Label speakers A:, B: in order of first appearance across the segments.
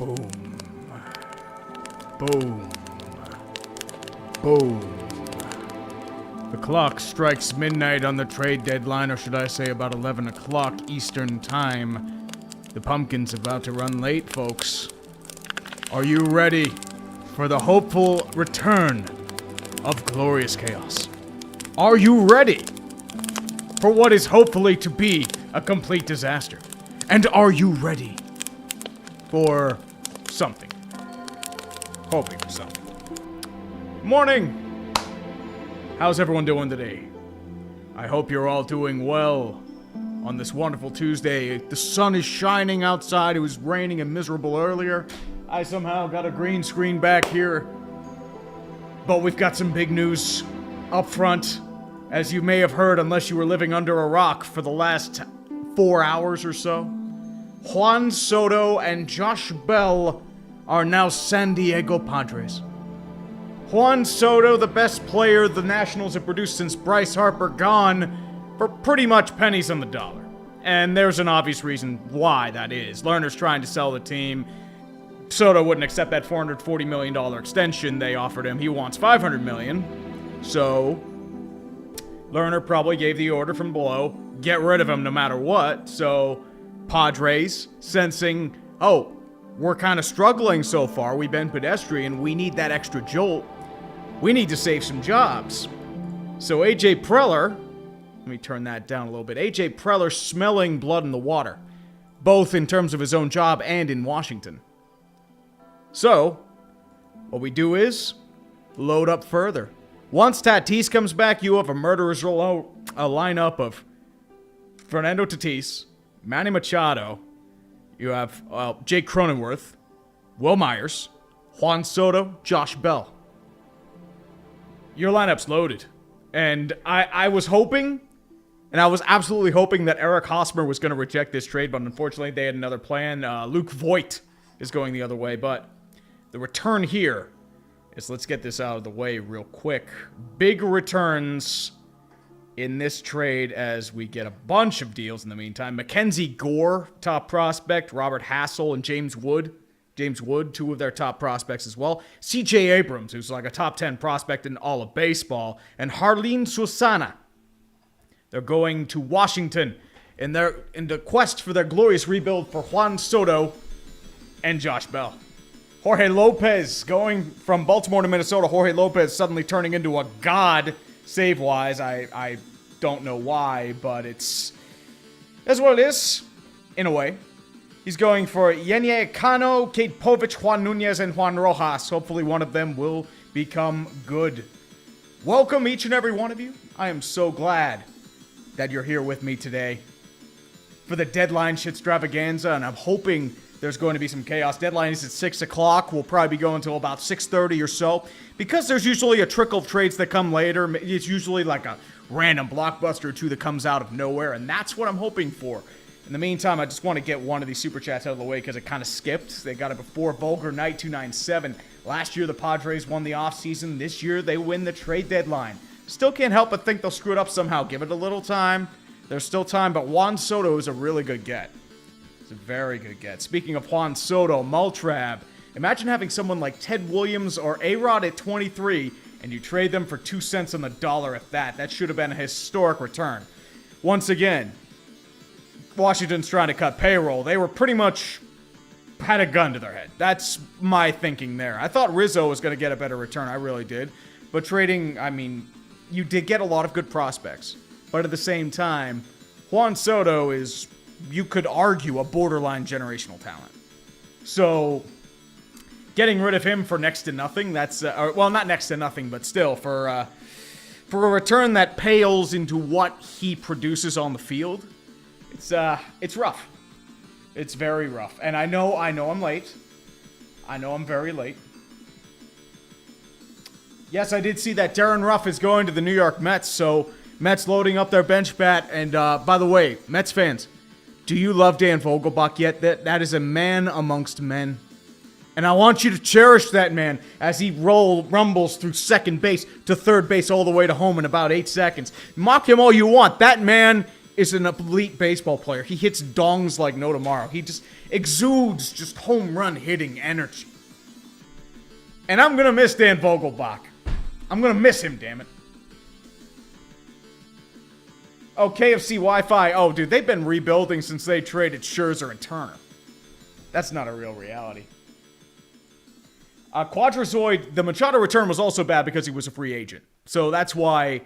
A: Boom. Boom. Boom. The clock strikes midnight on the trade deadline, or should I say about 11 o'clock Eastern Time. The pumpkin's about to run late, folks. Are you ready for the hopeful return of glorious chaos? Are you ready for what is hopefully to be a complete disaster? And are you ready for something? Hoping for something. Morning! How's everyone doing today? I hope you're all doing well on this wonderful Tuesday. The sun is shining outside. It was raining and miserable earlier. I somehow got a green screen back here. But we've got some big news up front. As you may have heard, unless you were living under a rock for the last 4 hours or so, Juan Soto and Josh Bell are now San Diego Padres. Juan Soto, the best player the Nationals have produced since Bryce Harper, gone for pretty much pennies on the dollar. And there's an obvious reason why that is. Lerner's trying to sell the team. Soto wouldn't accept that $440 million extension they offered him. He wants $500 million. So Lerner probably gave the order from below, get rid of him no matter what. So Padres, sensing, oh, we're kind of struggling so far. We've been pedestrian. We need that extra jolt. We need to save some jobs. So AJ Preller, let me turn that down a little bit. AJ Preller smelling blood in the water, both in terms of his own job and in Washington. So, what we do is load up further. Once Tatis comes back, you have a murderer's lineup of Fernando Tatis, Manny Machado, you have Jake Cronenworth, Will Myers, Juan Soto, Josh Bell. Your lineup's loaded. And I was hoping, and I was absolutely hoping that Eric Hosmer was going to reject this trade, but unfortunately they had another plan. Luke Voigt is going the other way, but the return here is, let's get this out of the way real quick. Big returns in this trade as we get a bunch of deals in the meantime. Mackenzie Gore, top prospect. Robert Hassel and James Wood, two of their top prospects as well. C.J. Abrams, who's like a top 10 prospect in all of baseball. And Harleen Susana. They're going to Washington in the quest for their glorious rebuild for Juan Soto and Josh Bell. Jorge Lopez going from Baltimore to Minnesota. Jorge Lopez suddenly turning into a god save-wise. I don't know why, but that's what it is, in a way. He's going for Yenye Cano, Kate Povich, Juan Nunez, and Juan Rojas. Hopefully one of them will become good. Welcome, each and every one of you. I am so glad that you're here with me today for the deadline Shitstravaganza, and I'm hoping there's going to be some chaos. Deadline is at 6 o'clock. We'll probably be going until about 6:30 or so. Because there's usually a trickle of trades that come later. It's usually like a random blockbuster or two that comes out of nowhere, and that's what I'm hoping for. In the meantime, I just want to get one of these super chats out of the way because it kind of skipped. They got it before. Vulgar Knight 297. Last year, the Padres won the offseason. This year, they win the trade deadline. Still can't help but think they'll screw it up somehow. Give it a little time. There's still time, but Juan Soto is a really good get. It's a very good get. Speaking of Juan Soto, Multrab. Imagine having someone like Ted Williams or A-Rod at 23, and you trade them for 2 cents on the dollar at that. That should have been a historic return. Once again, Washington's trying to cut payroll. They were pretty much had a gun to their head. That's my thinking there. I thought Rizzo was going to get a better return. I really did. But trading, I mean, you did get a lot of good prospects. But at the same time, Juan Soto is, you could argue, a borderline generational talent. So getting rid of him for next to nothing, that's, well, not next to nothing, but still, for a return that pales into what he produces on the field, it's rough. It's very rough. And I know I'm late. I know I'm very late. Yes, I did see that Darren Ruff is going to the New York Mets, so Mets loading up their bench bat. And by the way, Mets fans, do you love Dan Vogelbach yet? That is a man amongst men. And I want you to cherish that man as he rumbles through second base to third base all the way to home in about 8 seconds. Mock him all you want. That man is an elite baseball player. He hits dongs like no tomorrow. He just exudes just home run hitting energy. And I'm going to miss Dan Vogelbach. I'm going to miss him, damn it. Oh, KFC Wi-Fi. Oh, dude, they've been rebuilding since they traded Scherzer and Turner. That's not a real reality. Quadrazoid, the Machado return was also bad because he was a free agent. So that's why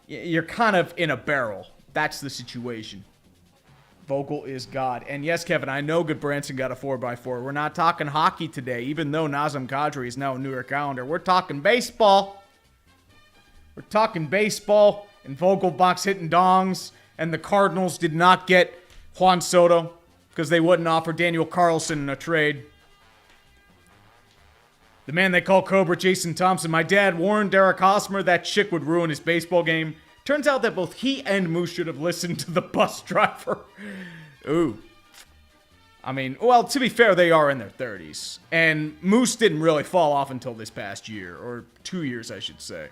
A: you're kind of in a barrel. That's the situation. Vogel is God. And yes, Kevin, I know Goodbranson got a 4x4. We're not talking hockey today, even though Nazem Kadri is now a New York Islander. We're talking baseball. We're talking baseball. And Vogelbach's hitting dongs. And the Cardinals did not get Juan Soto because they wouldn't offer Daniel Carlson in a trade. The man they call Cobra, Jason Thompson. My dad warned Derek Hosmer that chick would ruin his baseball game. Turns out that both he and Moose should have listened to the bus driver. Ooh. I mean, well, to be fair, they are in their 30s. And Moose didn't really fall off until this past year. Or 2 years, I should say.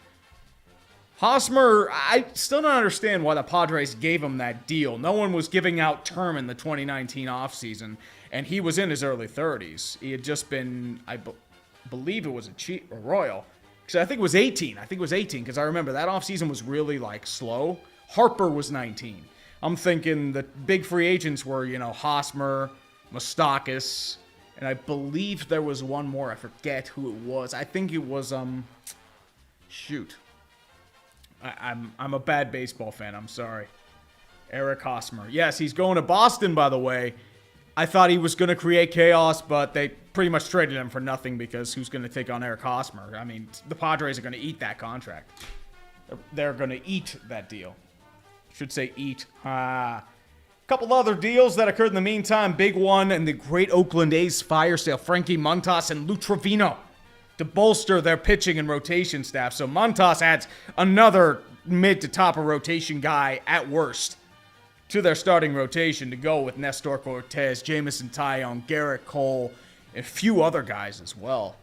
A: Hosmer, I still don't understand why the Padres gave him that deal. No one was giving out term in the 2019 offseason, and he was in his early 30s. He had just been, I believe it was a Royal. Because I think it was 18. I think it was 18, because I remember that offseason was really, like, slow. Harper was 19. I'm thinking the big free agents were, you know, Hosmer, Moustakas, and I believe there was one more. I forget who it was. I think it was, shoot. I'm a bad baseball fan. I'm sorry. Eric Hosmer. Yes, he's going to Boston, by the way. I thought he was going to create chaos, but they pretty much traded him for nothing because who's going to take on Eric Hosmer? I mean, the Padres are going to eat that contract. They're going to eat that deal. Should say eat. Couple other deals that occurred in the meantime. Big one in the great Oakland A's fire sale. Frankie Montas and Lou Trevino to bolster their pitching and rotation staff. So Montas adds another mid to top of rotation guy at worst to their starting rotation to go with Nestor Cortez, Jamison Tyone, Garrett Cole, and a few other guys as well.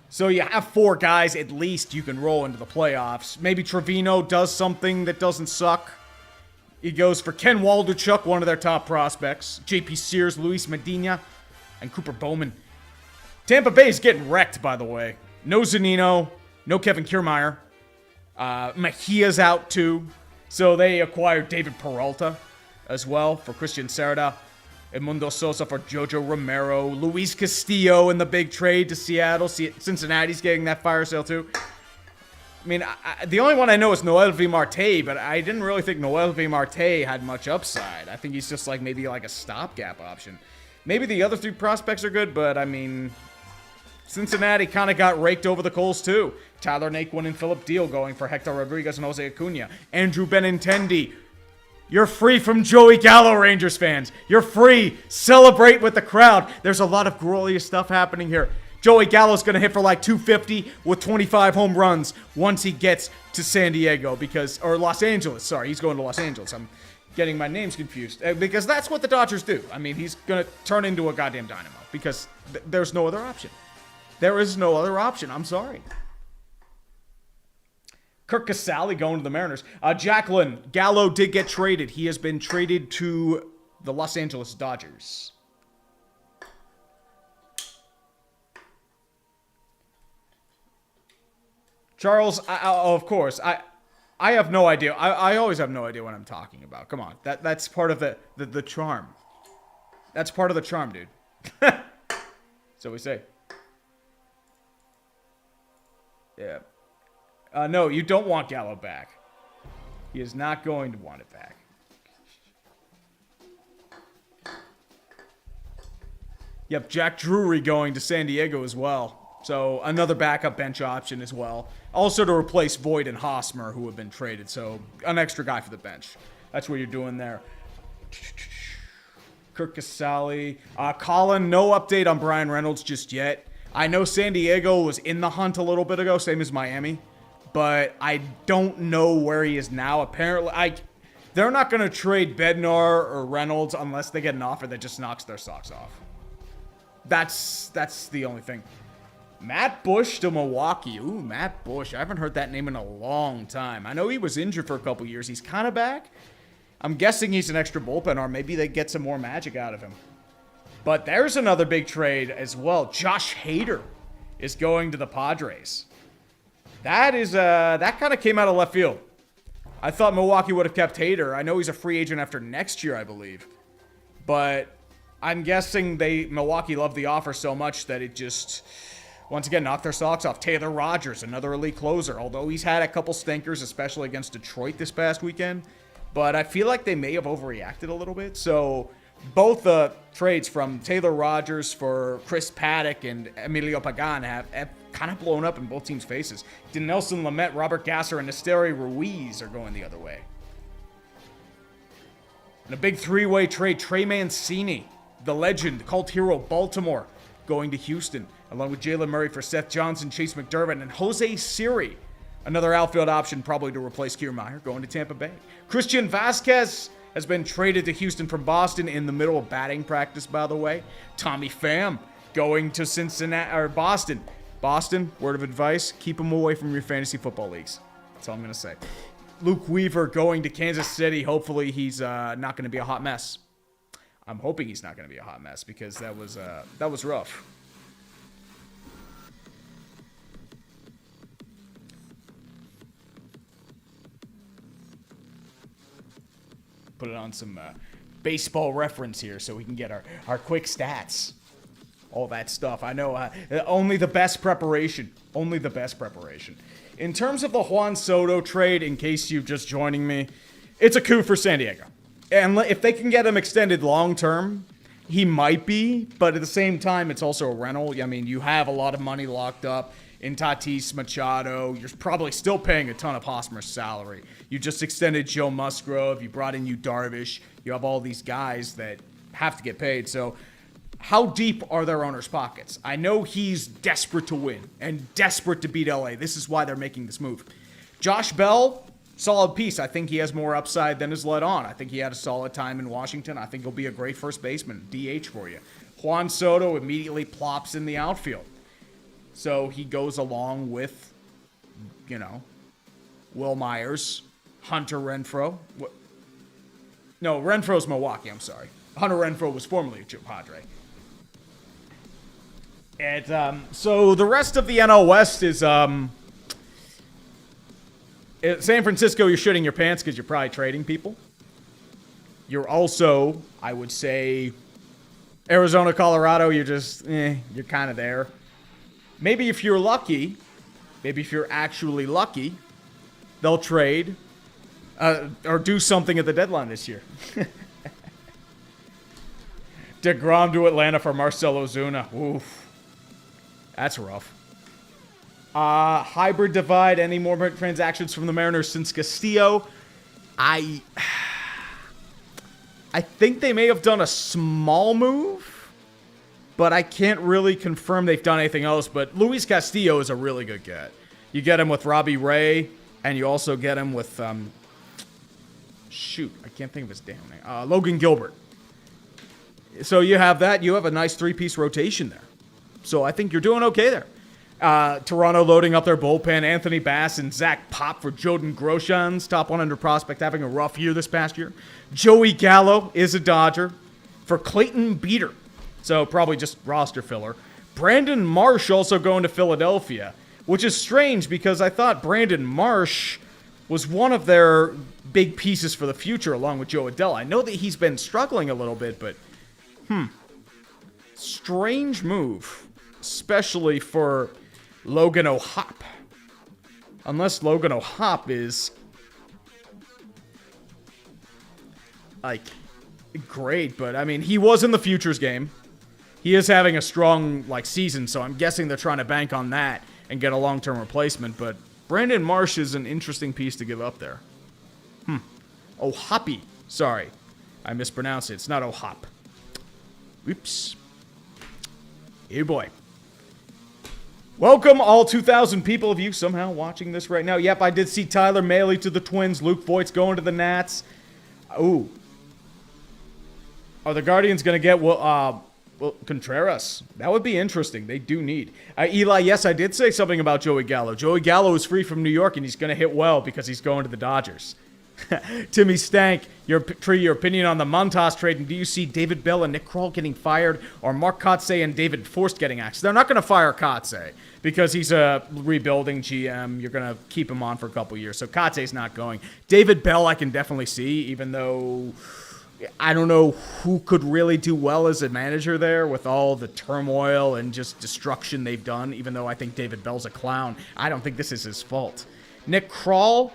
A: So you have 4 guys at least you can roll into the playoffs. Maybe Trevino does something that doesn't suck. He goes for Ken Waldichuk, one of their top prospects, JP Sears, Luis Medina, and Cooper Bowman. Tampa Bay is getting wrecked, by the way. No Zunino, no Kevin Kiermaier. Mejia's out too. So they acquired David Peralta as well for Christian Cerda. Edmundo Sosa for Jojo Romero. Luis Castillo in the big trade to Seattle. Cincinnati's getting that fire sale too. I mean, the only one I know is Noel V. Marte, but I didn't really think Noel V. Marte had much upside. I think he's just like maybe like a stopgap option. Maybe the other 3 prospects are good, but I mean, Cincinnati kind of got raked over the coals too. Tyler Naquin and Philip Deal going for Hector Rodriguez and Jose Acuna. Andrew Benintendi. You're free from Joey Gallo, Rangers fans. You're free. Celebrate with the crowd. There's a lot of glorious stuff happening here. Joey Gallo's going to hit for like 250 with 25 home runs once he gets to San Diego or Los Angeles. Sorry, he's going to Los Angeles. I'm getting my names confused because that's what the Dodgers do. I mean, he's going to turn into a goddamn dynamo because there's no other option. There is no other option. I'm sorry. Kirk Casale going to the Mariners. Jacqueline, Gallo did get traded. He has been traded to the Los Angeles Dodgers. Charles, of course, I have no idea. I always have no idea what I'm talking about. Come on. That's part of the charm. That's part of the charm, dude. So we say. Yeah. No, you don't want Gallo back. He is not going to want it back. Yep, Jack Drury going to San Diego as well. So another backup bench option as well. Also to replace Voit and Hosmer, who have been traded. So an extra guy for the bench. That's what you're doing there. Kirk Casale. Colin, no update on Brian Reynolds just yet. I know San Diego was in the hunt a little bit ago, same as Miami. But I don't know where he is now. Apparently, they're not going to trade Bednar or Reynolds unless they get an offer that just knocks their socks off. That's the only thing. Matt Bush to Milwaukee. Ooh, Matt Bush. I haven't heard that name in a long time. I know he was injured for a couple years. He's kind of back. I'm guessing he's an extra bullpen arm. Maybe they get some more magic out of him. But there's another big trade as well. Josh Hader is going to the Padres. That is, that kind of came out of left field. I thought Milwaukee would have kept Hader. I know he's a free agent after next year, I believe. But I'm guessing Milwaukee loved the offer so much that it just, once again, knocked their socks off. Taylor Rogers, another elite closer. Although he's had a couple stinkers, especially against Detroit this past weekend. But I feel like they may have overreacted a little bit. So both the trades from Taylor Rogers for Chris Paddock and Emilio Pagan have kind of blown up in both teams' faces. Dinelson Lamet, Robert Gasser, and Esteri Ruiz are going the other way. And a big three-way trade, Trey Mancini, the legend, the cult hero of Baltimore, going to Houston, along with Jalen Murray for Seth Johnson, Chase McDermott, and Jose Siri, another outfield option probably to replace Kiermaier, going to Tampa Bay. Christian Vasquez has been traded to Houston from Boston in the middle of batting practice, by the way. Tommy Pham going to Cincinnati or Boston. Boston, word of advice, keep him away from your fantasy football leagues. That's all I'm going to say. Luke Weaver going to Kansas City. Hopefully he's not going to be a hot mess. I'm hoping he's not going to be a hot mess because that was rough. Put it on some baseball reference here so we can get our quick stats. All that stuff. I know only the best preparation. Only the best preparation. In terms of the Juan Soto trade, in case you're just joining me, it's a coup for San Diego. And if they can get him extended long term, he might be. But at the same time, it's also a rental. I mean, you have a lot of money locked up in Tatis Machado. You're probably still paying a ton of Hosmer's salary. You just extended Joe Musgrove. You brought in Yu Darvish. You have all these guys that have to get paid. So how deep are their owners' pockets? I know he's desperate to win and desperate to beat LA. This is why they're making this move. Josh Bell, solid piece. I think he has more upside than is let on. I think he had a solid time in Washington. I think he'll be a great first baseman, DH for you. Juan Soto immediately plops in the outfield. So he goes along with, Will Myers, Hunter Renfroe. No, Renfroe's Milwaukee, I'm sorry. Hunter Renfroe was formerly a Padre. And so the rest of the NL West is San Francisco, you're shitting your pants because you're probably trading people. You're also, I would say, Arizona, Colorado, you're just, you're kind of there. Maybe if you're lucky, maybe if you're actually lucky, they'll trade or do something at the deadline this year. DeGrom to Atlanta for Marcell Ozuna. Oof. That's rough. Hybrid divide. Any more transactions from the Mariners since Castillo? I think they may have done a small move, but I can't really confirm they've done anything else. But Luis Castillo is a really good get. You get him with Robbie Ray, and you also get him with, I can't think of his damn name. Logan Gilbert. So you have that. You have a nice three-piece rotation there. So I think you're doing okay there. Toronto loading up their bullpen. Anthony Bass and Zach Pop for Jordan Groshans. Top 100 prospect having a rough year this past year. Joey Gallo is a Dodger for Clayton Beeter. So probably just roster filler. Brandon Marsh also going to Philadelphia, which is strange because I thought Brandon Marsh was one of their big pieces for the future along with Joe Adell. I know that he's been struggling a little bit, but strange move. Especially for Logan O'Hoppe. Unless Logan O'Hoppe is great, but I mean, he was in the futures game. He is having a strong season, so I'm guessing they're trying to bank on that and get a long-term replacement, but Brandon Marsh is an interesting piece to give up there. O'Hoppe. Sorry. I mispronounced it. It's not O'Hoppe. Oops. Hey boy. Welcome all 2,000 people of you somehow watching this right now. Yep, I did see Tyler Mahle to the Twins. Luke Voigt's going to the Nats. Ooh. Are the Guardians going to get Contreras? That would be interesting. They do need. Eli, yes, I did say something about Joey Gallo. Joey Gallo is free from New York, and he's going to hit well because he's going to the Dodgers. Timmy Stank, your opinion on the Montas trade, and do you see David Bell and Nick Kroll getting fired, or Mark Kotsay and David Forst getting axed? They're not going to fire Kotsay because he's a rebuilding GM. You're going to keep him on for a couple years, so Kotsay's not going. David Bell I can definitely see, even though I don't know who could really do well as a manager there with all the turmoil and just destruction they've done, even though I think David Bell's a clown. I don't think this is his fault. Nick Kroll,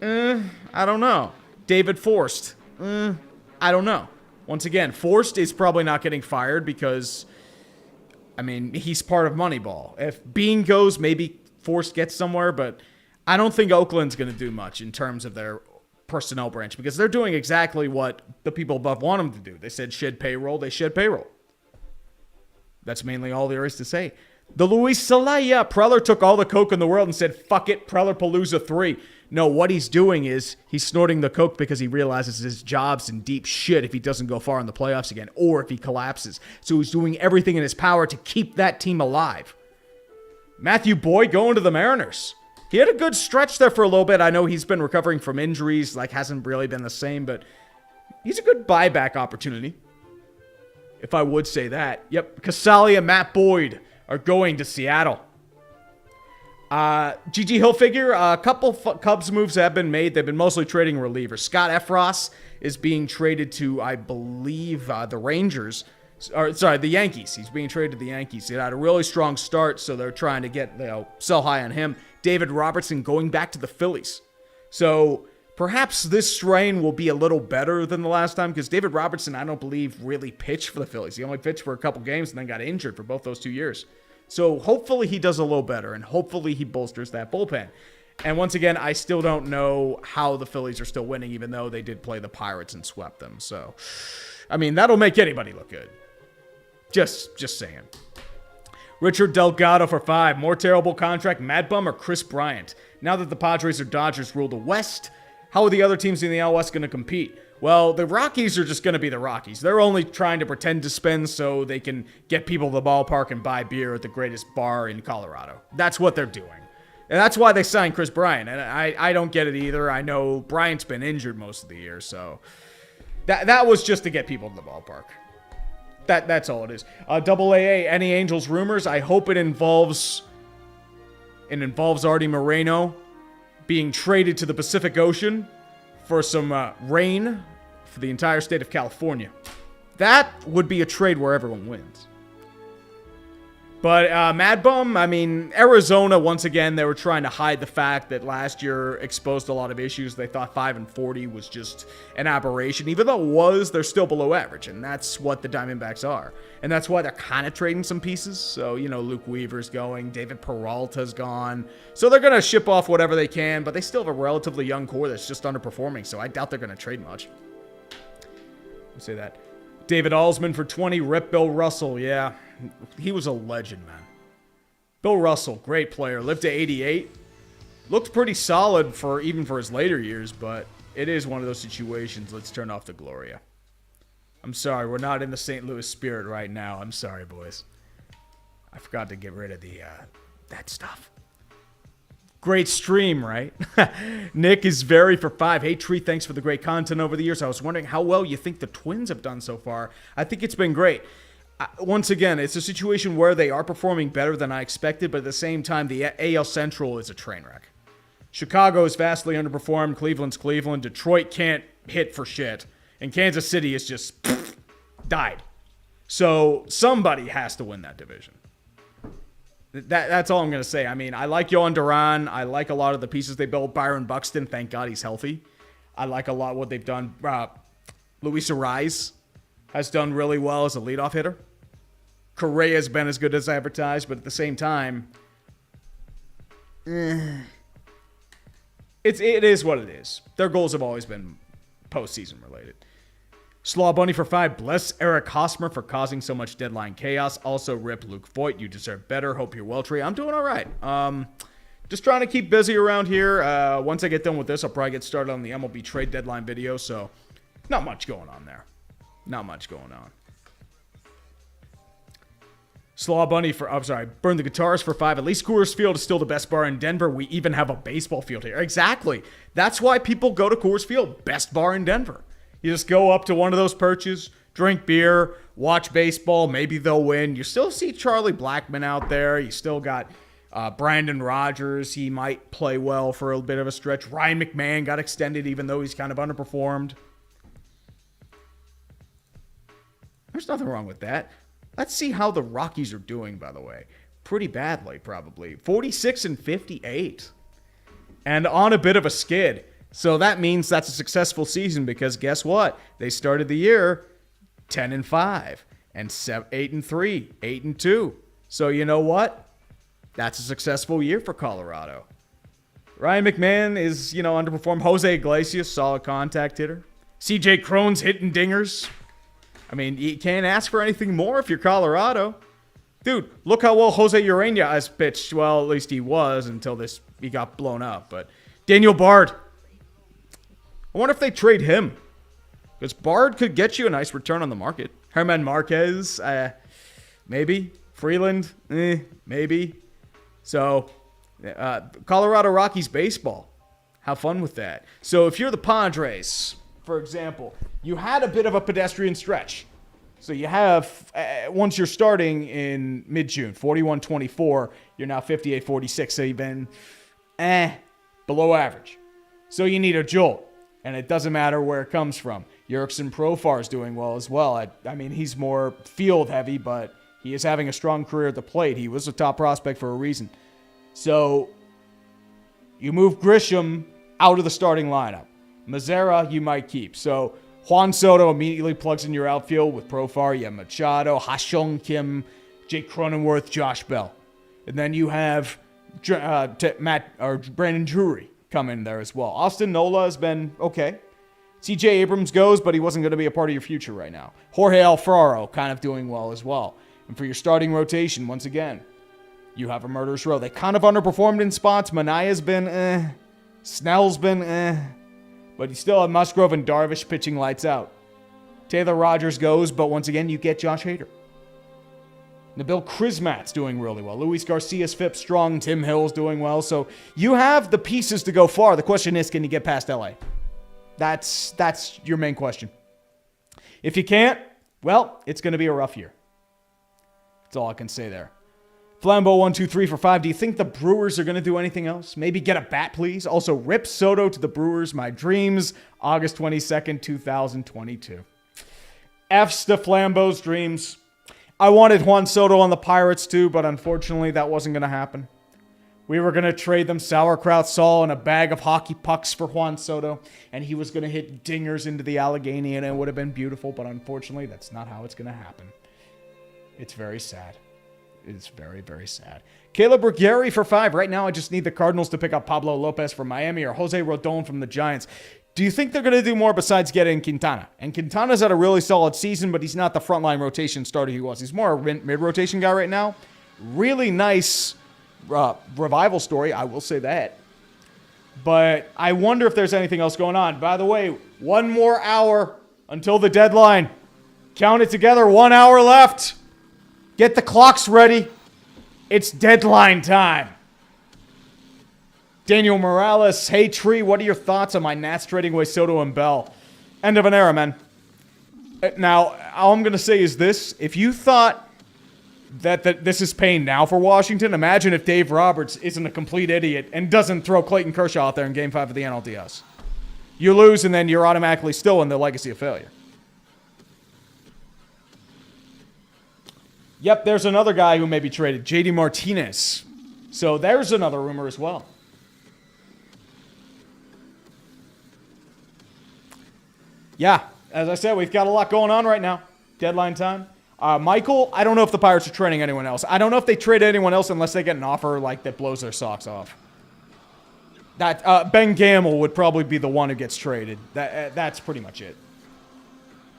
A: I don't know. David Forst, I don't know. Once again, Forst is probably not getting fired because, I mean, he's part of Moneyball. If Bean goes, maybe Forst gets somewhere, but I don't think Oakland's going to do much in terms of their personnel branch because they're doing exactly what the people above want them to do. They said shed payroll, they shed payroll. That's mainly all there is to say. The Luis Celaya, Preller took all the coke in the world and said, fuck it, Preller Palooza 3. No, what he's doing is he's snorting the coke because he realizes his job's in deep shit if he doesn't go far in the playoffs again or if he collapses. So he's doing everything in his power to keep that team alive. Matthew Boyd going to the Mariners. He had a good stretch there for a little bit. I know he's been recovering from injuries, hasn't really been the same, but he's a good buyback opportunity, if I would say that. Yep, Casali and Matt Boyd are going to Seattle. Gigi Hilfiger, a couple Cubs moves have been made. They've been mostly trading relievers. Scott Efros is being traded to, I believe, the Rangers. The Yankees. He's being traded to the Yankees. He had a really strong start, so they're trying to sell high on him. David Robertson going back to the Phillies. So perhaps this strain will be a little better than the last time because David Robertson, I don't believe, really pitched for the Phillies. He only pitched for a couple games and then got injured for both those 2 years. So hopefully he does a little better, and hopefully he bolsters that bullpen. And once again, I still don't know how the Phillies are still winning, even though they did play the Pirates and swept them. So, I mean, that'll make anybody look good. Just saying. Richard Delgado for 5. More terrible contract, Mad Bum or Chris Bryant? Now that the Padres or Dodgers rule the West, how are the other teams in the AL West going to compete? Well, the Rockies are just going to be the Rockies. They're only trying to pretend to spend so they can get people to the ballpark and buy beer at the greatest bar in Colorado. That's what they're doing. And that's why they signed Chris Bryant. And I don't get it either. I know Bryant's been injured most of the year, so that was just to get people to the ballpark. That's all it is. AA, any Angels rumors? I hope it involves Artie Moreno being traded to the Pacific Ocean for some rain for the entire state of California. That would be a trade where everyone wins. But Mad Bum, I mean, Arizona, once again, they were trying to hide the fact that last year exposed a lot of issues. They thought 5-40 was just an aberration. Even though it was, they're still below average, and that's what the Diamondbacks are. And that's why they're kind of trading some pieces. So, Luke Weaver's going, David Peralta's gone. So they're going to ship off whatever they can, but they still have a relatively young core that's just underperforming, so I doubt they're going to trade much. I'll say that. David Alsman for 20, rip Bill Russell, yeah. He was a legend, man. Bill Russell, great player. Lived to 88. Looked pretty solid even for his later years, but it is one of those situations. Let's turn off the Gloria. I'm sorry, we're not in the St. Louis spirit right now. I'm sorry, boys. I forgot to get rid of that stuff. Great stream, right? Nick is very for 5. Hey, Tree, thanks for the great content over the years. I was wondering how well you think the Twins have done so far. I think it's been great. Once again, it's a situation where they are performing better than I expected, but at the same time, the AL Central is a train wreck. Chicago is vastly underperformed. Cleveland's Cleveland. Detroit can't hit for shit. And Kansas City is just died. So somebody has to win that division. That's all I'm going to say. I mean, I like Yohan Duran. I like a lot of the pieces they built. Byron Buxton, thank God he's healthy. I like a lot what they've done. Luis Ariz has done really well as a leadoff hitter. Correa has been as good as advertised, but at the same time, it is what it is. Their goals have always been postseason related. Slaw Bunny for 5. Bless Eric Hosmer for causing so much deadline chaos. Also, rip Luke Voigt. You deserve better. Hope you're well, Trey. I'm doing all right. Just trying to keep busy around here. Once I get done with this, I'll probably get started on the MLB Trade Deadline video. So, not much going on there. Not much going on. Slaw Bunny for, I'm sorry, Burn the Guitars for 5. At least Coors Field is still the best bar in Denver. We even have a baseball field here. Exactly. That's why people go to Coors Field. Best bar in Denver. You just go up to one of those perches, drink beer, watch baseball. Maybe they'll win. You still see Charlie Blackmon out there. You still got Brandon Rogers. He might play well for a bit of a stretch. Ryan McMahon got extended even though he's kind of underperformed. There's nothing wrong with that. Let's see how the Rockies are doing, by the way. Pretty badly, probably. 46-58. And on a bit of a skid. So that means that's a successful season because guess what? They started the year 10-5 and 8-3, 8-2. So you know what? That's a successful year for Colorado. Ryan McMahon is, underperformed. Jose Iglesias, solid contact hitter. CJ Cron's hitting dingers. I mean, you can't ask for anything more if you're Colorado. Dude, look how well Jose Urena has pitched. Well, at least he was until he got blown up. But Daniel Bard. I wonder if they trade him. Because Bard could get you a nice return on the market. Herman Marquez, maybe. Freeland, maybe. So, Colorado Rockies baseball. Have fun with that. So, if you're the Padres, for example, you had a bit of a pedestrian stretch. So you have, once you're starting in mid-June, 41-24, you're now 58-46. So you've been, below average. So you need a jolt. And it doesn't matter where it comes from. Yerkson Profar is doing well as well. I mean, he's more field heavy, but he is having a strong career at the plate. He was a top prospect for a reason. So you move Grisham out of the starting lineup. Mazzara, you might keep. So Juan Soto immediately plugs in your outfield with Profar. You have Machado, Ha-Seong Kim, Jake Cronenworth, Josh Bell. And then you have Brandon Drury come in there as well. Austin Nola has been okay. CJ Abrams goes, but he wasn't going to be a part of your future right now. Jorge Alfaro kind of doing well as well. And for your starting rotation, once again, you have a murderous row. They kind of underperformed in spots. Manaya's been Snell's been but you still have Musgrove and Darvish pitching lights out. Taylor Rogers goes, but once again, you get Josh Hader. Nabil Krismat's doing really well. Luis Garcia's FIP strong. Tim Hill's doing well. So you have the pieces to go far. The question is, can you get past LA? That's your main question. If you can't, well, it's going to be a rough year. That's all I can say there. Flambeau 1-2-3 for 5. Do you think the Brewers are going to do anything else? Maybe get a bat, please. Also, rip Soto to the Brewers. My dreams. August 22nd, 2022. F's to Flambeau's dreams. I wanted Juan Soto on the Pirates too, but unfortunately that wasn't going to happen. We were going to trade them sauerkraut Saul and a bag of hockey pucks for Juan Soto, and he was going to hit dingers into the Allegheny, and it would have been beautiful, but unfortunately that's not how it's going to happen. It's very sad. It's very, very sad. Caleb Ruggieri for 5. Right now, I just need the Cardinals to pick up Pablo Lopez from Miami or Jose Rodon from the Giants. Do you think they're going to do more besides getting Quintana? And Quintana's had a really solid season, but he's not the frontline rotation starter he was. He's more a mid-rotation guy right now. Really nice revival story, I will say that. But I wonder if there's anything else going on. By the way, 1 more hour until the deadline. Count it together, 1 hour left. Get the clocks ready. It's deadline time. Daniel Morales, hey Tree, what are your thoughts on my Nats trading away Soto and Bell? End of an era, man. Now, all I'm going to say is this. If you thought that this is pain now for Washington, imagine if Dave Roberts isn't a complete idiot and doesn't throw Clayton Kershaw out there in Game 5 of the NLDS. You lose, and then you're automatically still in the legacy of failure. Yep, there's another guy who may be traded, JD Martinez. So there's another rumor as well. Yeah, as I said, we've got a lot going on right now. Deadline time. Michael, I don't know if the Pirates are trading anyone else. I don't know if they trade anyone else unless they get an offer like that blows their socks off. That Ben Gamble would probably be the one who gets traded. That's pretty much it.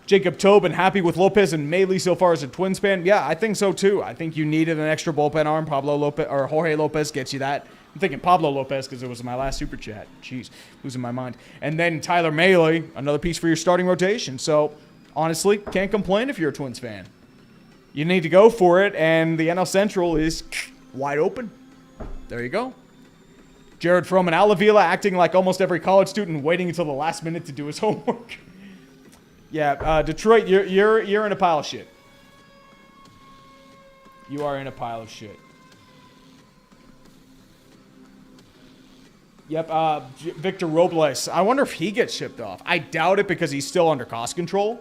A: Jacob Tobin, happy with Lopez and Maley so far as a Twins fan? Yeah, I think so too. I think you needed an extra bullpen arm. Pablo Lopez or Jorge Lopez gets you that. I'm thinking Pablo Lopez because it was my last super chat. Jeez, losing my mind. And then Tyler Mahle, another piece for your starting rotation. So honestly, can't complain if you're a Twins fan. You need to go for it, and the NL Central is wide open. There you go. Jared Froman, Al Avila acting like almost every college student, waiting until the last minute to do his homework. Yeah, Detroit, you're in a pile of shit. You are in a pile of shit. Yep, Victor Robles. I wonder if he gets shipped off. I doubt it because he's still under cost control.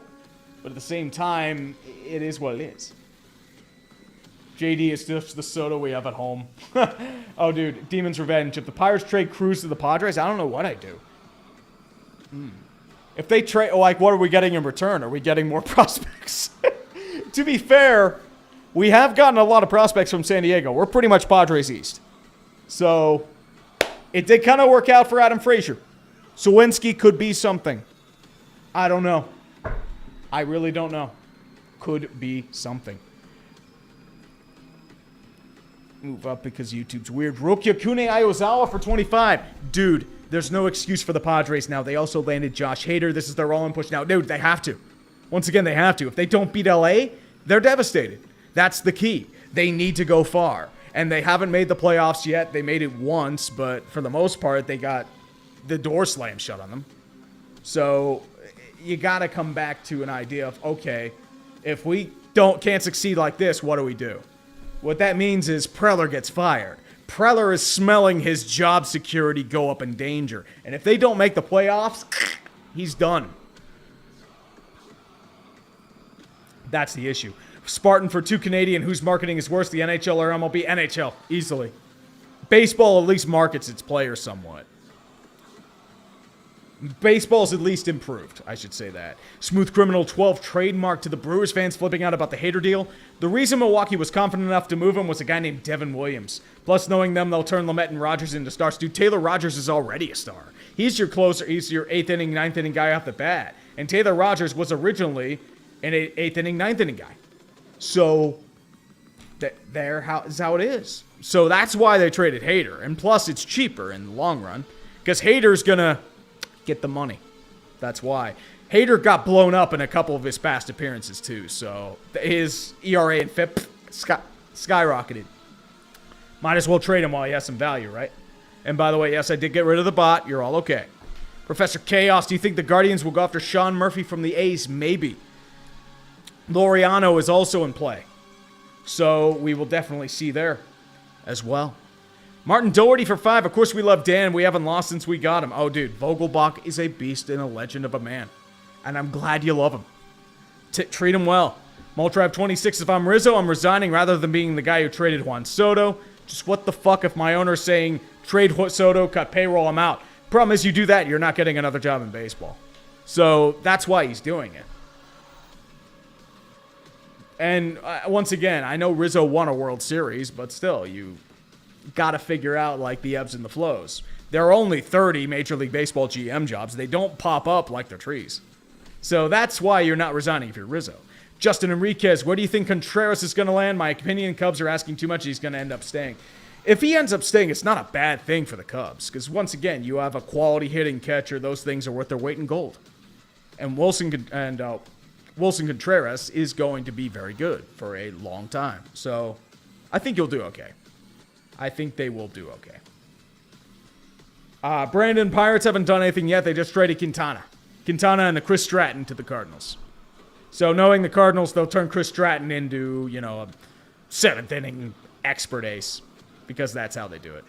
A: But at the same time, it is what it is. JD is just the soda we have at home. Oh, dude, Demon's Revenge. If the Pirates trade Cruz to the Padres, I don't know what I'd do. If they trade, like, what are we getting in return? Are we getting more prospects? To be fair, we have gotten a lot of prospects from San Diego. We're pretty much Padres East. So, it did kind of work out for Adam Frazier. Sawinski could be something. I don't know. I really don't know. Could be something. Move up because YouTube's weird. Rokia Kune Ayozawa for 25. Dude, there's no excuse for the Padres now. They also landed Josh Hader. This is their all-in push now. Dude, they have to. Once again, they have to. If they don't beat LA, they're devastated. That's the key. They need to go far. And they haven't made the playoffs yet. They made it once, but for the most part, they got the door slammed shut on them. So you got to come back to an idea of, okay, if we can't succeed like this, what do we do? What that means is Preller gets fired. Preller is smelling his job security go up in danger. And if they don't make the playoffs, he's done. That's the issue. Spartan for 2 Canadian, whose marketing is worse, the NHL or MLB? NHL, easily. Baseball at least markets its players somewhat. Baseball's at least improved, I should say that. Smooth Criminal 12 trademark to the Brewers fans flipping out about the Hader deal. The reason Milwaukee was confident enough to move him was a guy named Devin Williams. Plus, knowing them, they'll turn Lamet and Rogers into stars. Dude, Taylor Rogers is already a star. He's your closer. He's your 8th inning, 9th inning guy off the bat. And Taylor Rogers was originally an 8th inning, 9th inning guy. So, is how it is. So that's why they traded Hader. And plus, it's cheaper in the long run. Because Hader's going to get the money. That's why. Hader got blown up in a couple of his past appearances too, so his ERA and FIP skyrocketed. Might as well trade him while he has some value, right? And by the way, yes, I did get rid of the bot. You're all okay. Professor Chaos, do you think the Guardians will go after Sean Murphy from the A's? Maybe. Laureano is also in play, so we will definitely see there as well. Martin Doherty for 5. Of course, we love Dan. We haven't lost since we got him. Oh, dude, Vogelbach is a beast and a legend of a man. And I'm glad you love him. Treat him well. Multribe 26. If I'm Rizzo, I'm resigning rather than being the guy who traded Juan Soto. Just what the fuck if my owner's saying, trade Soto, cut payroll, I'm out. Problem is, you do that, you're not getting another job in baseball. So that's why he's doing it. And once again, I know Rizzo won a World Series, but still, you got to figure out like the ebbs and the flows. There are only 30 Major League Baseball GM jobs. They don't pop up like they're trees. So that's why you're not resigning if you're Rizzo. Justin Enriquez, where do you think Contreras is going to land? My opinion, Cubs are asking too much. He's going to end up staying. If he ends up staying, it's not a bad thing for the Cubs. Because once again, you have a quality hitting catcher. Those things are worth their weight in gold. And Wilson Contreras is going to be very good for a long time. So I think you'll do okay. I think they will do okay. Brandon, Pirates haven't done anything yet. They just traded Quintana and the Chris Stratton to the Cardinals. So knowing the Cardinals, they'll turn Chris Stratton into, a 7th inning expert ace. Because that's how they do it.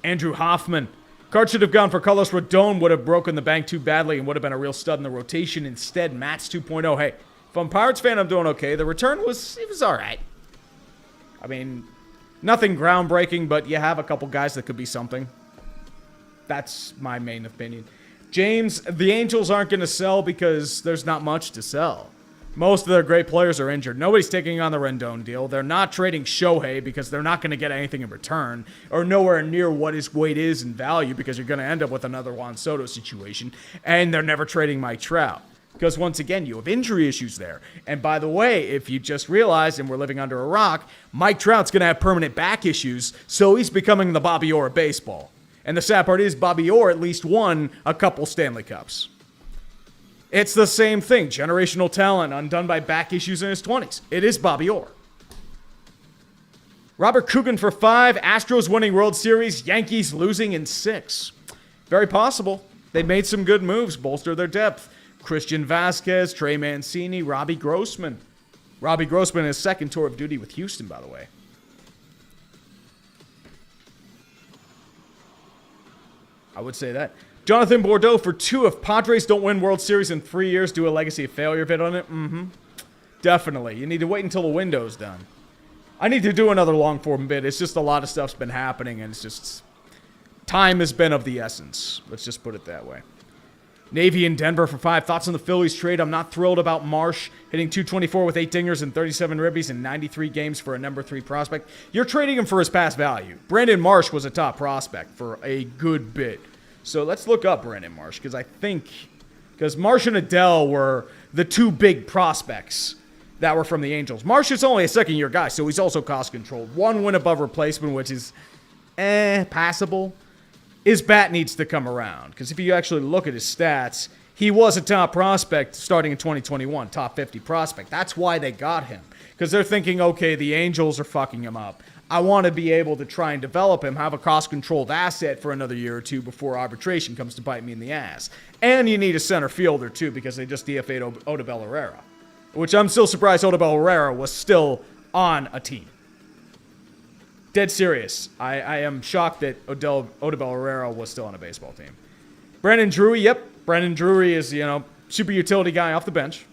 A: Andrew Hoffman. Card should have gone for Carlos Rodon. Would have broken the bank too badly and would have been a real stud in the rotation. Instead, Matt's 2.0. Hey, if I'm a Pirates fan, I'm doing okay. The return was all right. I mean, nothing groundbreaking, but you have a couple guys that could be something. That's my main opinion. James, the Angels aren't going to sell because there's not much to sell. Most of their great players are injured. Nobody's taking on the Rendon deal. They're not trading Shohei because they're not going to get anything in return or nowhere near what his weight is in value because you're going to end up with another Juan Soto situation. And they're never trading Mike Trout because, once again, you have injury issues there. And by the way, if you just realized, and we're living under a rock, Mike Trout's going to have permanent back issues, so he's becoming the Bobby Orr of baseball. And the sad part is Bobby Orr at least won a couple Stanley Cups. It's the same thing. Generational talent undone by back issues in his 20s. It is Bobby Orr. Robert Coogan for 5. Astros winning World Series. Yankees losing in 6. Very possible. They made some good moves, bolster their depth. Christian Vasquez, Trey Mancini, Robbie Grossman. Robbie Grossman in his second tour of duty with Houston, by the way. I would say that. Jonathan Bordeaux for 2. If Padres don't win World Series in 3 years, do a legacy of failure vid on it. Definitely. You need to wait until the window's done. I need to do another long form bid. It's just a lot of stuff's been happening, and it's just... time has been of the essence. Let's just put it that way. Navy in Denver for 5. Thoughts on the Phillies trade? I'm not thrilled about Marsh hitting .224 with 8 dingers and 37 ribbies in 93 games for a number 3 prospect. You're trading him for his past value. Brandon Marsh was a top prospect for a good bit. So let's look up Brandon Marsh, because I think... because Marsh and Adele were the 2 big prospects that were from the Angels. Marsh is only a second-year guy, so he's also cost-controlled. 1 win above replacement, which is, passable. His bat needs to come around, because if you actually look at his stats, he was a top prospect starting in 2021, top 50 prospect. That's why they got him, because they're thinking, okay, the Angels are fucking him up. I want to be able to try and develop him, have a cost-controlled asset for another year or 2 before arbitration comes to bite me in the ass. And you need a center fielder, too, because they just DFA'd Odubel Herrera, which I'm still surprised Odubel Herrera was still on a team. Dead serious. I am shocked that Odubel Herrera was still on a baseball team. Brandon Drury, yep. Brandon Drury is, super utility guy off the bench.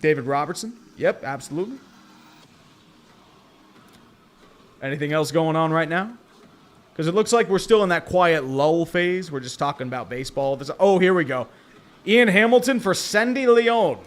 A: David Robertson, yep, absolutely. Anything else going on right now? Because it looks like we're still in that quiet lull phase. We're just talking about baseball. Oh, here we go. Ian Hamilton for Sandy Leon.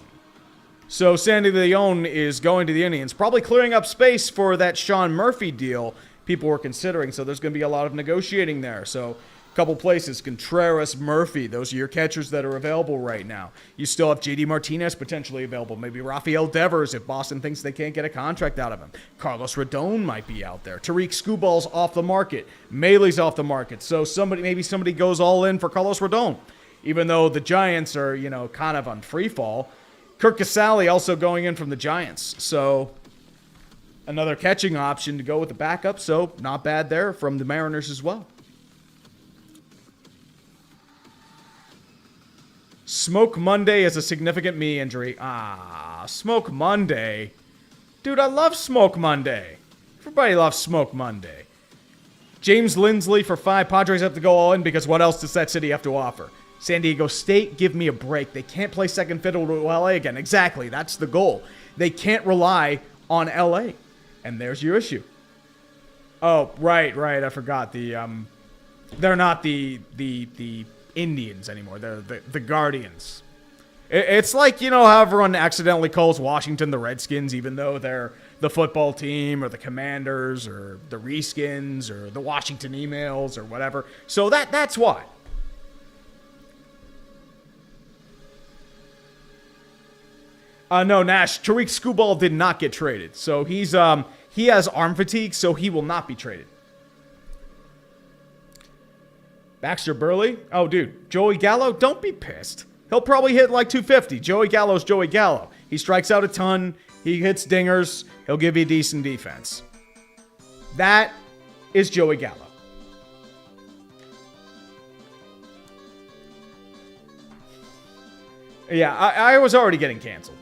A: So Sandy Leon is going to the Indians, probably clearing up space for that Sean Murphy deal people were considering. So there's going to be a lot of negotiating there. So a couple places, Contreras, Murphy, those are your catchers that are available right now. You still have JD Martinez potentially available. Maybe Rafael Devers if Boston thinks they can't get a contract out of him. Carlos Rodon might be out there. Tariq Skubbal's off the market. Maley's off the market. So maybe somebody goes all in for Carlos Rodon, even though the Giants are, kind of on free fall. Kirk Casale also going in from the Giants. So another catching option to go with the backup. So not bad there from the Mariners as well. Smoke Monday is a significant knee injury. Smoke Monday. Dude, I love Smoke Monday. Everybody loves Smoke Monday. James Lindsley for 5. Padres have to go all in because what else does that city have to offer? San Diego State, give me a break. They can't play second fiddle to LA again. Exactly, that's the goal. They can't rely on LA. And there's your issue. Oh, right. I forgot. They're not the Indians anymore. They're the Guardians. It's like, how everyone accidentally calls Washington the Redskins, even though they're the football team or the Commanders or the Reskins or the Washington Emails or whatever. So that's why. No, Nash. Tariq Skubal did not get traded. So he has arm fatigue, so he will not be traded. Baxter Burley? Oh, dude. Joey Gallo? Don't be pissed. He'll probably hit like 250. Joey Gallo's Joey Gallo. He strikes out a ton. He hits dingers. He'll give you decent defense. That is Joey Gallo. Yeah, I was already getting canceled.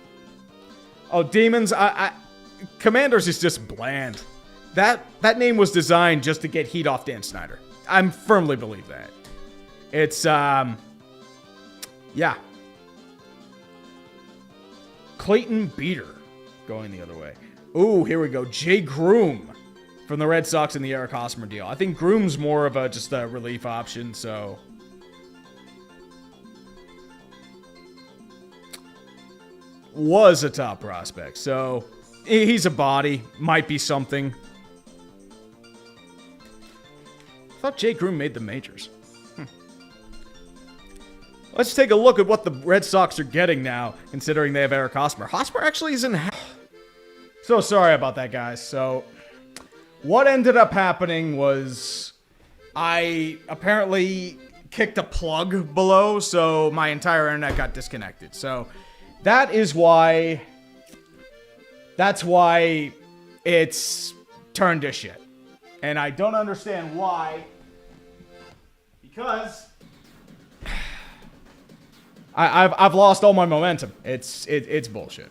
A: Oh, Demons. Commanders is just bland. That name was designed just to get heat off Dan Snyder. I firmly believe that. It's, yeah. Clayton Beater going the other way. Ooh, here we go. Jay Groom from the Red Sox in the Eric Hosmer deal. I think Groom's more of just a relief option, so... was a top prospect, so he's a body, might be something. I thought Jay Groom made the majors. Let's take a look at what the Red Sox are getting now, considering they have Eric Hosmer. Hosmer actually is in... So sorry about that, guys. So what ended up happening was I apparently kicked a plug below, so my entire internet got disconnected. So that's why it's turned to shit. And I don't understand why, because I've lost all my momentum. It's bullshit.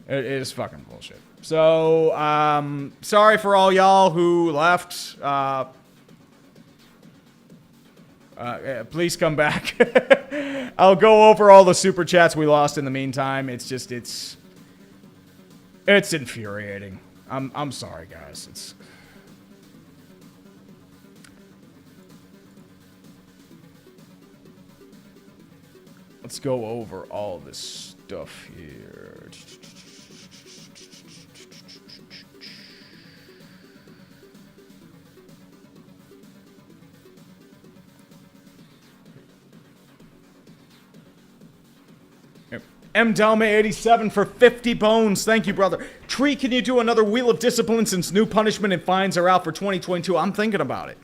A: It is fucking bullshit. So, sorry for all y'all who left. Please come back. I'll go over all the super chats we lost in the meantime. It's infuriating. I'm sorry, guys. Let's go over all this stuff here. M. Dalme 87 for 50 bones. Thank you, brother. Tree, can you do another Wheel of Discipline since new punishment and fines are out for 2022? I'm thinking about it.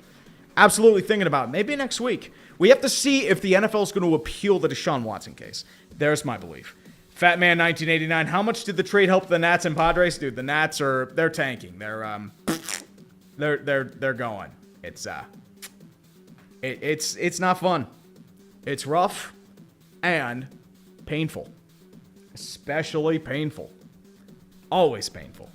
A: Absolutely thinking about it. Maybe next week. We have to see if the NFL is going to appeal the Deshaun Watson case. There's my belief. Fatman 1989. How much did the trade help the Nats and Padres? Dude, the Nats they're tanking. They're going. It's not fun. It's rough and painful. Especially painful. Always painful.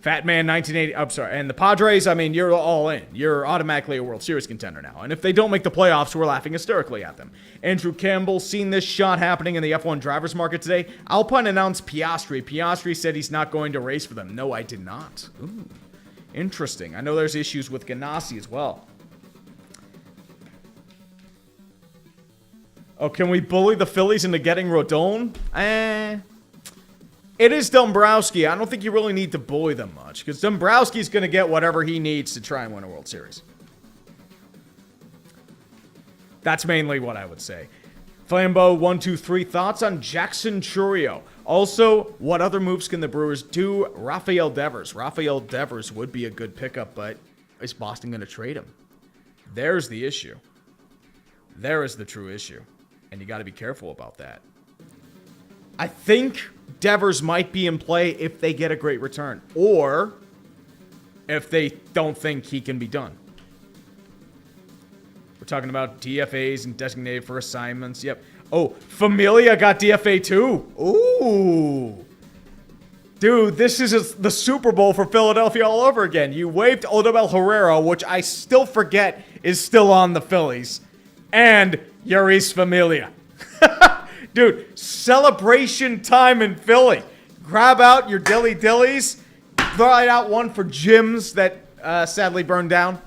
A: Fatman 1980. I'm sorry. And the Padres, I mean, you're all in. You're automatically a World Series contender now. And if they don't make the playoffs, we're laughing hysterically at them. Andrew Campbell, seen this shot happening in the F1 drivers market today. Alpine announced Piastri. Piastri said he's not going to race for them. No, I did not. Ooh, interesting. I know there's issues with Ganassi as well. Oh, can we bully the Phillies into getting Rodon? It is Dombrowski. I don't think you really need to bully them much, because Dombrowski's going to get whatever he needs to try and win a World Series. That's mainly what I would say. Flambeau123, thoughts on Jackson Chourio? Also, what other moves can the Brewers do? Rafael Devers. Rafael Devers would be a good pickup, but is Boston going to trade him? There's the issue. There is the true issue. And you got to be careful about that. I think Devers might be in play if they get a great return. Or if they don't think he can be done. We're talking about DFAs and designated for assignments. Yep. Oh, Familia got DFA too. Ooh. Dude, this is the Super Bowl for Philadelphia all over again. You waived Odubel Herrera, which I still forget is still on the Phillies. And Yuris Familia. Dude, celebration time in Philly. Grab out your dillies. Throw out one for gyms that sadly burned down.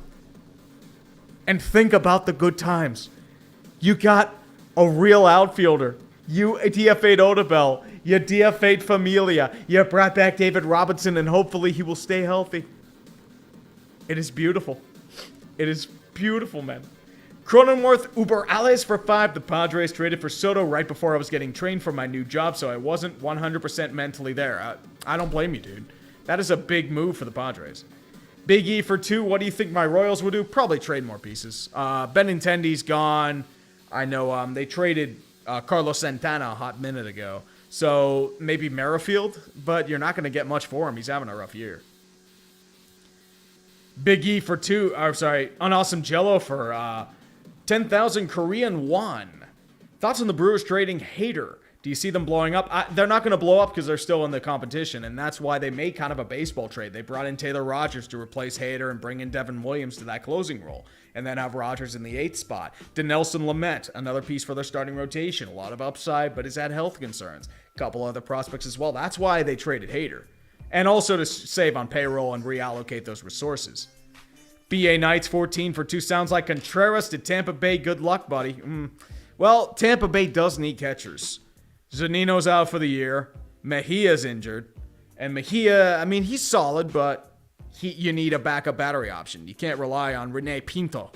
A: And think about the good times. You got a real outfielder. You DFA'd Odubel. You DFA'd Familia. You brought back David Robinson, and hopefully he will stay healthy. It is beautiful. It is beautiful, man. Cronenworth Uber Alles for 5. The Padres traded for Soto right before I was getting trained for my new job, so I wasn't 100% mentally there. I don't blame you, dude. That is a big move for the Padres. Big E for 2. What do you think my Royals will do? Probably trade more pieces. Benintendi's gone. I know they traded Carlos Santana a hot minute ago. So maybe Merrifield, but you're not going to get much for him. He's having a rough year. Big E for 2. Unawesome Jello for 10,000 Korean won. Thoughts on the Brewers trading Hader? Do you see them blowing up? They're not going to blow up because they're still in the competition, and that's why they made kind of a baseball trade. They brought in Taylor Rogers to replace Hader and bring in Devin Williams to that closing role, and then have Rogers in the 8th spot. Dinelson Lamet, another piece for their starting rotation. A lot of upside, but has had health concerns. A couple other prospects as well. That's why they traded Hader. And also to save on payroll and reallocate those resources. BA Knights 14 for 2. Sounds like Contreras to Tampa Bay. Good luck, buddy. Well, Tampa Bay does need catchers. Zanino's out for the year. Mejia's injured. And Mejia, I mean, he's solid, but you need a backup battery option. You can't rely on Rene Pinto.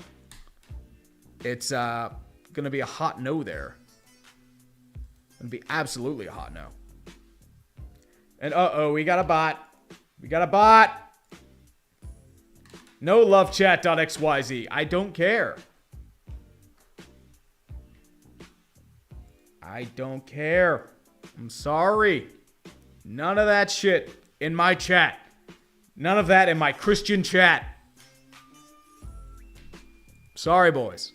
A: It's going to be a hot no there. Going to be absolutely a hot no. And we got a bot. We got a bot. No love chat.xyz. I don't care. I don't care. I'm sorry. None of that shit in my chat. None of that in my Christian chat. Sorry, boys.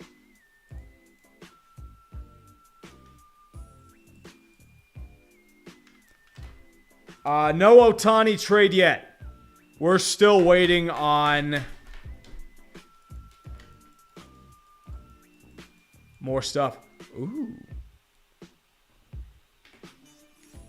A: No Ohtani trade yet. We're still waiting on more stuff. Ooh.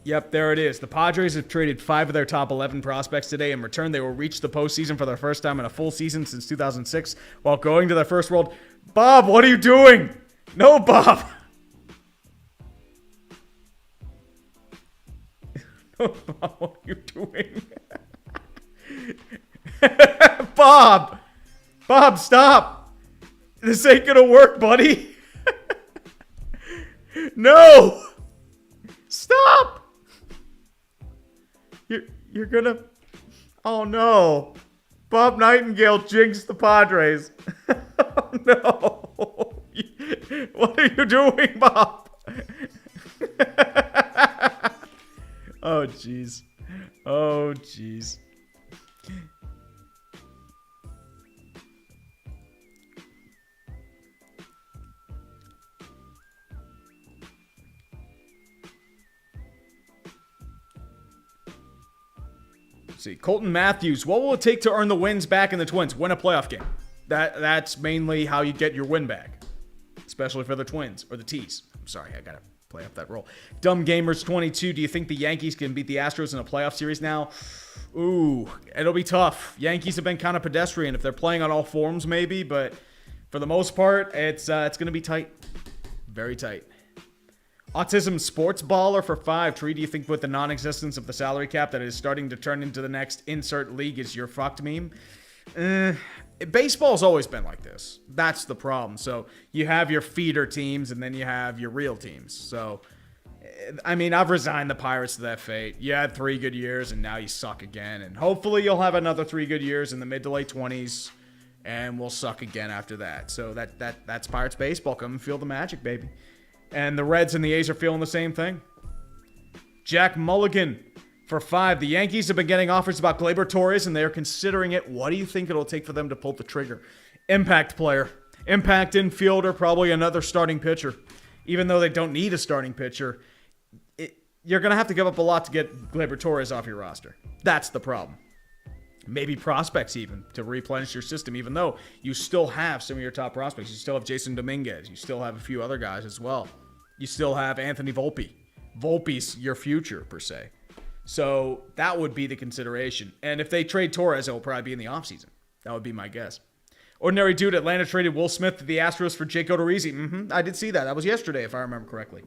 A: Yep, there it is. The Padres have traded 5 of their top 11 prospects today. In return, they will reach the postseason for their first time in a full season since 2006 while going to their first World... Bob, what are you doing? No, Bob. No, Bob, what are you doing? Bob! Bob, stop! This ain't gonna work, buddy. No! Stop! You're gonna... Oh, no. Bob Nightingale jinxed the Padres. Oh, no. What are you doing, Bob? Oh, jeez. Oh, jeez. See, Colton Matthews, what will it take to earn the wins back in the Twins? Win a playoff game. That's mainly how you get your win back, especially for the Twins or the T's. I'm sorry, I gotta play up that role. Dumb Gamers 22, do you think the Yankees can beat the Astros in a playoff series now? Ooh, it'll be tough. Yankees have been kind of pedestrian. If they're playing on all forms, maybe, but for the most part, it's gonna be tight, very tight. Autism Sports Baller for 5. Tree, do you think with the non-existence of the salary cap that is starting to turn into the next insert league is your fucked meme? Baseball's always been like this. That's the problem. So you have your feeder teams and then you have your real teams. So, I mean, I've resigned the Pirates to that fate. You had 3 good years and now you suck again. And hopefully you'll have another 3 good years in the mid to late 20s and we'll suck again after that. So that's Pirates baseball. Come and feel the magic, baby. And the Reds and the A's are feeling the same thing. Jack Mulligan for 5. The Yankees have been getting offers about Gleyber Torres, and they are considering it. What do you think it'll take for them to pull the trigger? Impact player. Impact infielder, probably another starting pitcher. Even though they don't need a starting pitcher, you're going to have to give up a lot to get Gleyber Torres off your roster. That's the problem. Maybe prospects even to replenish your system, even though you still have some of your top prospects. You still have Jason Dominguez. You still have a few other guys as well. You still have Anthony Volpe. Volpe's your future, per se. So that would be the consideration. And if they trade Torres, it will probably be in the offseason. That would be my guess. Ordinary Dude, Atlanta traded Will Smith to the Astros for Jake Odorizzi. I did see that. That was yesterday, if I remember correctly.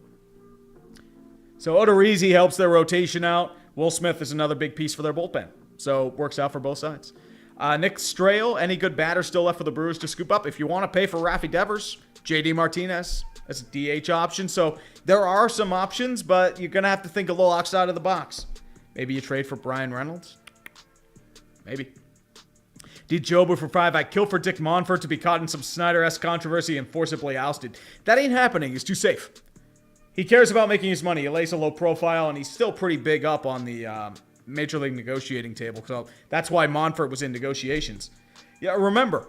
A: So Odorizzi helps their rotation out. Will Smith is another big piece for their bullpen. So works out for both sides. Nick Strail, any good batter still left for the Brewers to scoop up? If you want to pay for Rafi Devers, JD Martinez, that's a DH option. So there are some options, but you're going to have to think a little outside of the box. Maybe you trade for Brian Reynolds. Maybe. D. Jobu for 5. I kill for Dick Monfort to be caught in some Snyder-esque controversy and forcibly ousted. That ain't happening. He's too safe. He cares about making his money. He lays a low profile, and he's still pretty big up on the Major League negotiating table. So that's why Monfort was in negotiations. Yeah, remember,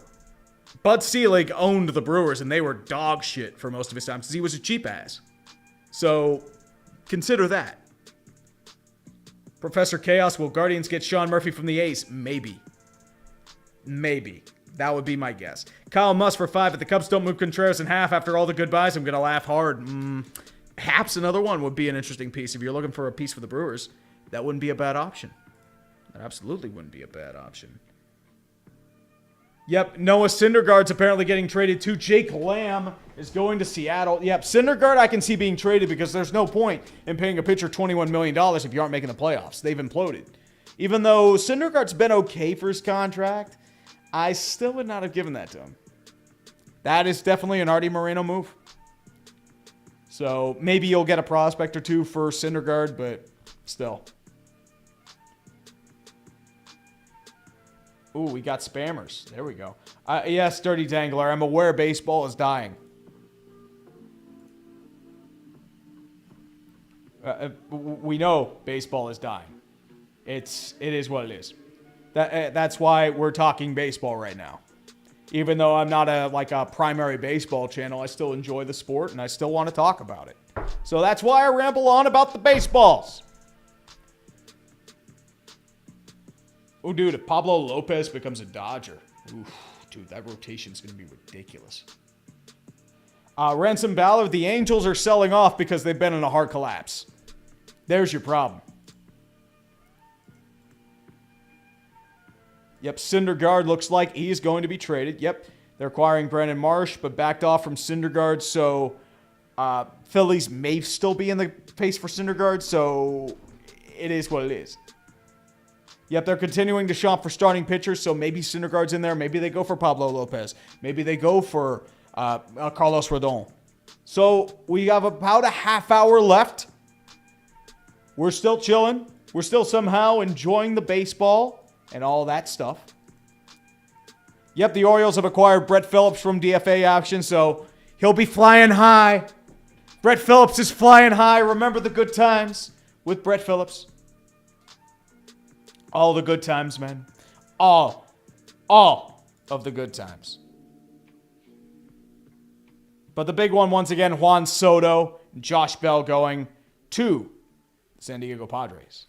A: Bud Selig owned the Brewers, and they were dog shit for most of his time because he was a cheap ass. So consider that. Professor Chaos, will Guardians get Sean Murphy from the A's? Maybe. Maybe. That would be my guess. Kyle Musk for 5. If the Cubs don't move Contreras in half after all the goodbyes, I'm going to laugh hard. Haps, another one, would be an interesting piece. If you're looking for a piece for the Brewers, that wouldn't be a bad option. That absolutely wouldn't be a bad option. Yep, Noah Syndergaard's apparently getting traded too. Jake Lamb is going to Seattle. Yep, Syndergaard I can see being traded because there's no point in paying a pitcher $21 million if you aren't making the playoffs. They've imploded. Even though Syndergaard's been okay for his contract, I still would not have given that to him. That is definitely an Artie Moreno move. So maybe you'll get a prospect or two for Syndergaard, but still. Ooh, we got spammers. There we go. Yes, Dirty Dangler. I'm aware baseball is dying. We know baseball is dying. It is what it is. That's why we're talking baseball right now. Even though I'm not a primary baseball channel, I still enjoy the sport and I still want to talk about it. So that's why I ramble on about the baseballs. Oh, dude, if Pablo Lopez becomes a Dodger, oof, dude, that rotation's going to be ridiculous. Ransom Ballard, the Angels are selling off because they've been in a hard collapse. There's your problem. Yep, Syndergaard looks like he's going to be traded. Yep, they're acquiring Brandon Marsh, but backed off from Syndergaard, so Phillies may still be in the pace for Syndergaard, so it is what it is. Yep, they're continuing to shop for starting pitchers, so maybe Syndergaard's in there. Maybe they go for Pablo Lopez. Maybe they go for Carlos Rodon. So we have about a half hour left. We're still chilling. We're still somehow enjoying the baseball and all that stuff. Yep, the Orioles have acquired Brett Phillips from DFA action, so he'll be flying high. Brett Phillips is flying high. Remember the good times with Brett Phillips. All the good times, man. All of the good times. But the big one, once again, Juan Soto and Josh Bell going to the San Diego Padres.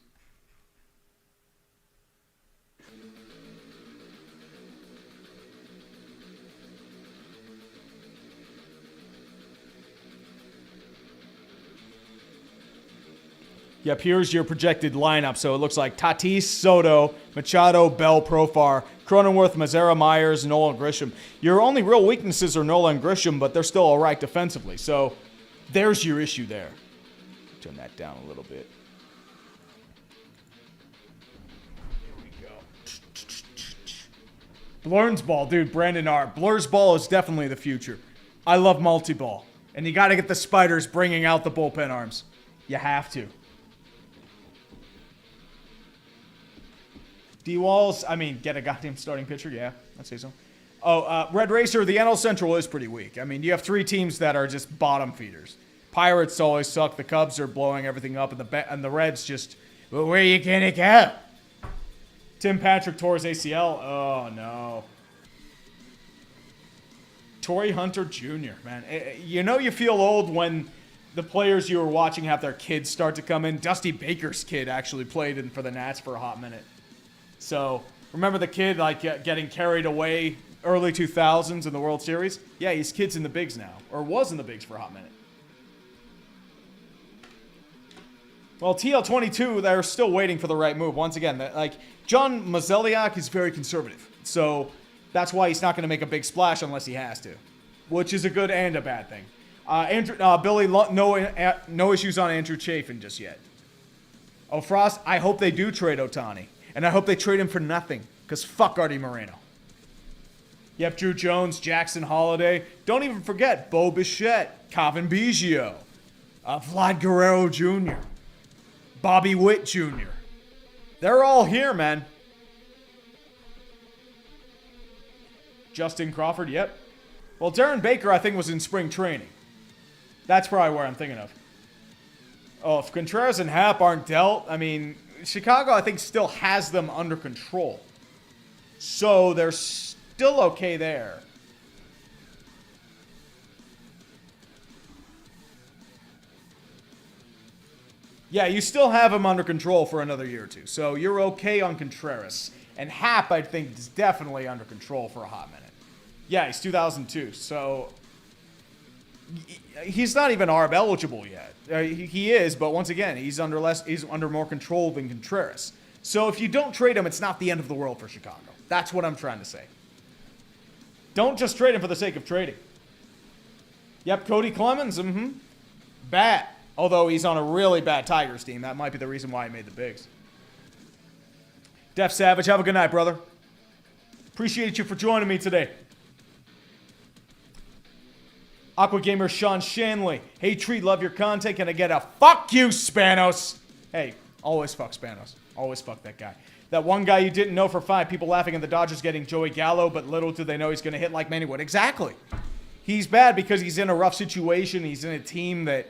A: Yep, here's your projected lineup. So it looks like Tatis, Soto, Machado, Bell, Profar, Cronenworth, Mazzara, Myers, Nola, and Grisham. Your only real weaknesses are Nola and Grisham, but they're still all right defensively. So there's your issue there. Turn that down a little bit. Here we go. Blurn's ball, dude, Brandon R. Blur's ball is definitely the future. I love multi-ball. And you got to get the spiders bringing out the bullpen arms. You have to. D-Walls, I mean, get a goddamn starting pitcher. Yeah, I'd say so. Oh, Red Racer, the NL Central is pretty weak. I mean, you have three teams that are just bottom feeders. Pirates always suck. The Cubs are blowing everything up, and the Reds just, well, where you gonna go? Tim Patrick tore his ACL. Oh, no. Torrey Hunter Jr., man. You know you feel old when the players you were watching have their kids start to come in. Dusty Baker's kid actually played for the Nats for a hot minute. So, remember the kid getting carried away early 2000s in the World Series? Yeah, his kid's in the bigs now. Or was in the bigs for a hot minute. Well, TL22, they're still waiting for the right move. Once again, John Mozeliak is very conservative. So, that's why he's not going to make a big splash unless he has to. Which is a good and a bad thing. Billy, no issues on Andrew Chafin just yet. Oh, Frost, I hope they do trade Ohtani. And I hope they trade him for nothing, because fuck Artie Moreno. Yep, Drew Jones, Jackson Holiday. Don't even forget Bo Bichette, Cavan Biggio, Vlad Guerrero Jr., Bobby Witt Jr. They're all here, man. Justin Crawford, yep. Well, Darren Baker, I think, was in spring training. That's probably where I'm thinking of. Oh, if Contreras and Happ aren't dealt, I mean, Chicago, I think, still has them under control. So they're still okay there. Yeah, you still have them under control for another year or two. So you're okay on Contreras. And Happ, I think, is definitely under control for a hot minute. Yeah, he's 2002. So he's not even ARB eligible yet. He is, but once again, he's under more control than Contreras. So if you don't trade him, it's not the end of the world for Chicago. That's what I'm trying to say. Don't just trade him for the sake of trading. Yep, Cody Clemens, bad. Although he's on a really bad Tigers team. That might be the reason why he made the bigs. Def Savage, have a good night, brother. Appreciate you for joining me today. Aqua Gamer Sean Shanley. Hey, Treat, love your content. Can I get a fuck you, Spanos? Hey, always fuck Spanos. Always fuck that guy. That one guy you didn't know for 5, people laughing at the Dodgers getting Joey Gallo, but little do they know he's going to hit like Manny Wood. Exactly. He's bad because he's in a rough situation. He's in a team that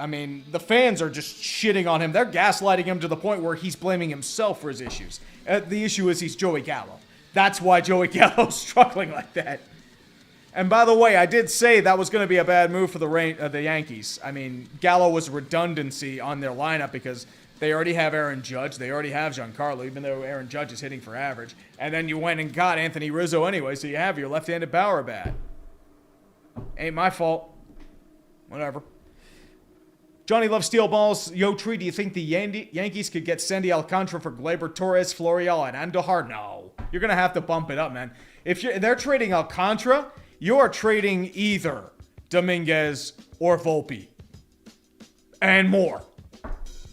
A: I mean, the fans are just shitting on him. They're gaslighting him to the point where he's blaming himself for his issues. The issue is he's Joey Gallo. That's why Joey Gallo's struggling like that. And by the way, I did say that was going to be a bad move for the Yankees. I mean, Gallo was redundancy on their lineup because they already have Aaron Judge. They already have Giancarlo, even though Aaron Judge is hitting for average. And then you went and got Anthony Rizzo anyway, so you have your left-handed power bat. Ain't my fault. Whatever. Johnny loves steel balls. Yo, Tree, do you think the Yankees could get Sandy Alcantara for Gleyber Torres, Florial, and Andujar? No. You're going to have to bump it up, man. If they're trading Alcantara, you're trading either Dominguez or Volpe. And more.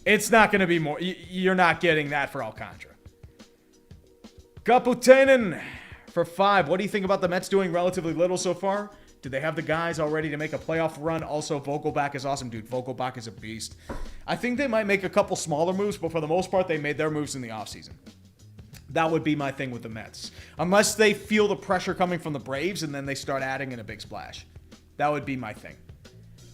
A: It's not going to be more. You're not getting that for Alcantara. Kaputainen for 5. What do you think about the Mets doing relatively little so far? Do they have the guys already to make a playoff run? Also, Vogelbach is awesome, dude. Vogelbach is a beast. I think they might make a couple smaller moves, but for the most part, they made their moves in the offseason. That would be my thing with the Mets. Unless they feel the pressure coming from the Braves and then they start adding in a big splash. That would be my thing.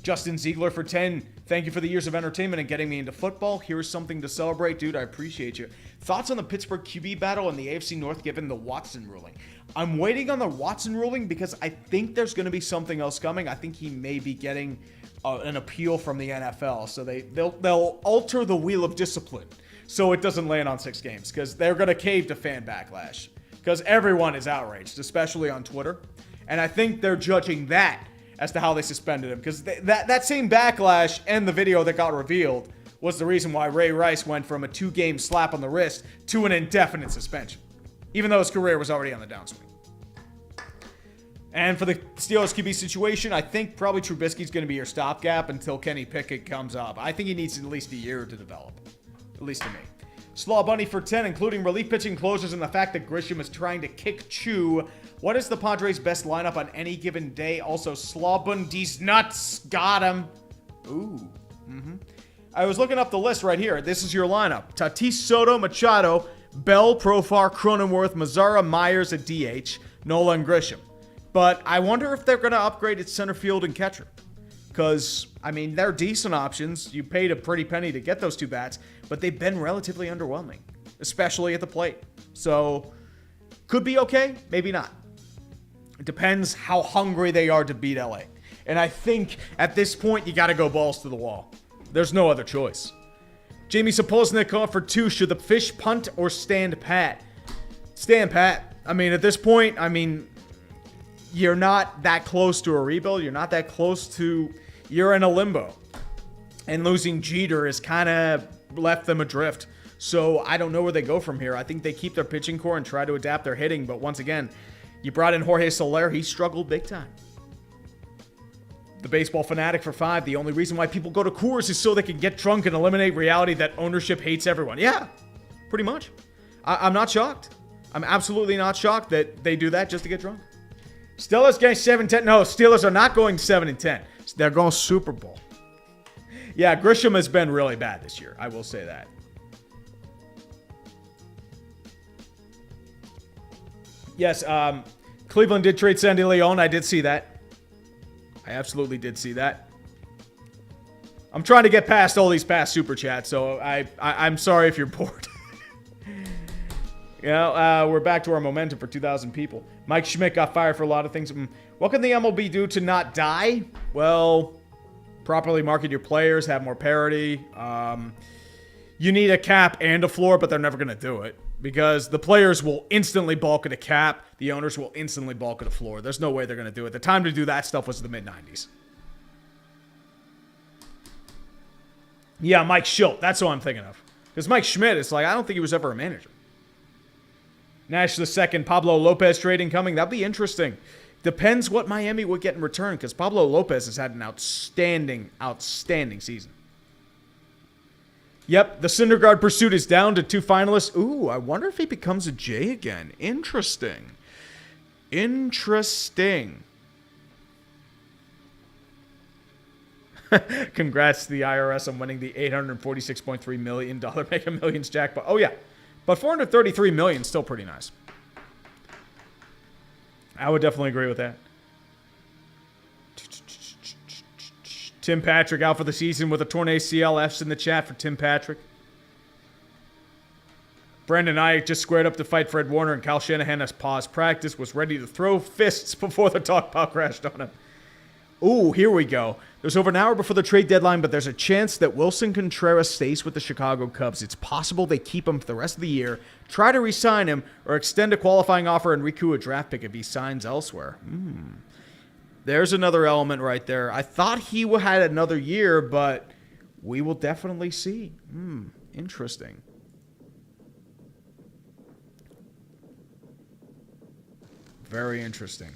A: Justin Ziegler for 10. Thank you for the years of entertainment and getting me into football. Here's something to celebrate. Dude, I appreciate you. Thoughts on the Pittsburgh QB battle and the AFC North given the Watson ruling? I'm waiting on the Watson ruling because I think there's going to be something else coming. I think he may be getting an appeal from the NFL. So they'll alter the wheel of discipline so it doesn't land on 6 games because they're going to cave to fan backlash because everyone is outraged, especially on Twitter. And I think they're judging that as to how they suspended him because that same backlash and the video that got revealed was the reason why Ray Rice went from a 2-game slap on the wrist to an indefinite suspension, even though his career was already on the downswing. And for the Steelers QB situation, I think probably Trubisky's going to be your stopgap until Kenny Pickett comes up. I think he needs at least a year to develop, at least to me. Slaw Bunny for 10, including relief pitching closers and the fact that Grisham is trying to kick Chew. What is the Padres' best lineup on any given day? Also, Slaw Bundy's nuts. Got him. Ooh. I was looking up the list right here. This is your lineup. Tatis, Soto, Machado, Bell, Profar, Cronenworth, Mazzara, Myers at DH, Nola, and Grisham. But I wonder if they're going to upgrade at center field and catcher. Because, I mean, they're decent options. You paid a pretty penny to get those 2 bats, but they've been relatively underwhelming, especially at the plate. So, could be okay, maybe not. It depends how hungry they are to beat LA. And I think at this point, you got to go balls to the wall. There's no other choice. Jamie Sapolsnik for 2. Should the Fish punt or stand pat? Stand pat. I mean, at this point, you're not that close to a rebuild. You're not that close to... You're in a limbo. And losing Jeter has kind of left them adrift. So I don't know where they go from here. I think they keep their pitching core and try to adapt their hitting. But once again, you brought in Jorge Soler. He struggled big time. The Baseball Fanatic for 5. The only reason why people go to Coors is so they can get drunk and eliminate reality that ownership hates everyone. Yeah, pretty much. I'm not shocked. I'm absolutely not shocked that they do that just to get drunk. Steelers getting 7-10. No, Steelers are not going 7-10. They're going Super Bowl. Yeah, Grisham has been really bad this year. I will say that. Yes, Cleveland did trade Sandy Leon. I did see that. I absolutely did see that. I'm trying to get past all these past super chats, so I'm sorry if you're bored. We're back to our momentum for 2,000 people. Mike Schmidt got fired for a lot of things. What can the MLB do to not die? Well, properly market your players, have more parity. You need a cap and a floor, but they're never going to do it. Because the players will instantly balk at a cap. The owners will instantly balk at a floor. There's no way they're going to do it. The time to do that stuff was the mid-90s. Yeah, Mike Schilt. That's who I'm thinking of. Because Mike Schmidt, it's like, I don't think he was ever a manager. Nash the second, Pablo Lopez trading coming. That'd be interesting. Depends what Miami would get in return, because Pablo Lopez has had an outstanding season. Yep, the Syndergaard pursuit is down to 2 finalists. Ooh, I wonder if he becomes a J again. Interesting. Congrats to the IRS on winning the $846.3 million Mega Millions jackpot. Oh, yeah. But $433 million is still pretty nice. I would definitely agree with that. Tim Patrick out for the season with a torn ACL. F's in the chat for Tim Patrick. Brandon Ayuk just squared up to fight Fred Warner, and Kyle Shanahan has paused practice, was ready to throw fists before the dog pile crashed on him. Ooh, here we go. There's over an hour before the trade deadline, but there's a chance that Wilson Contreras stays with the Chicago Cubs. It's possible they keep him for the rest of the year, try to re-sign him, or extend a qualifying offer and recoup a draft pick if he signs elsewhere. There's another element right there. I thought he had another year, but we will definitely see. Interesting. Very interesting.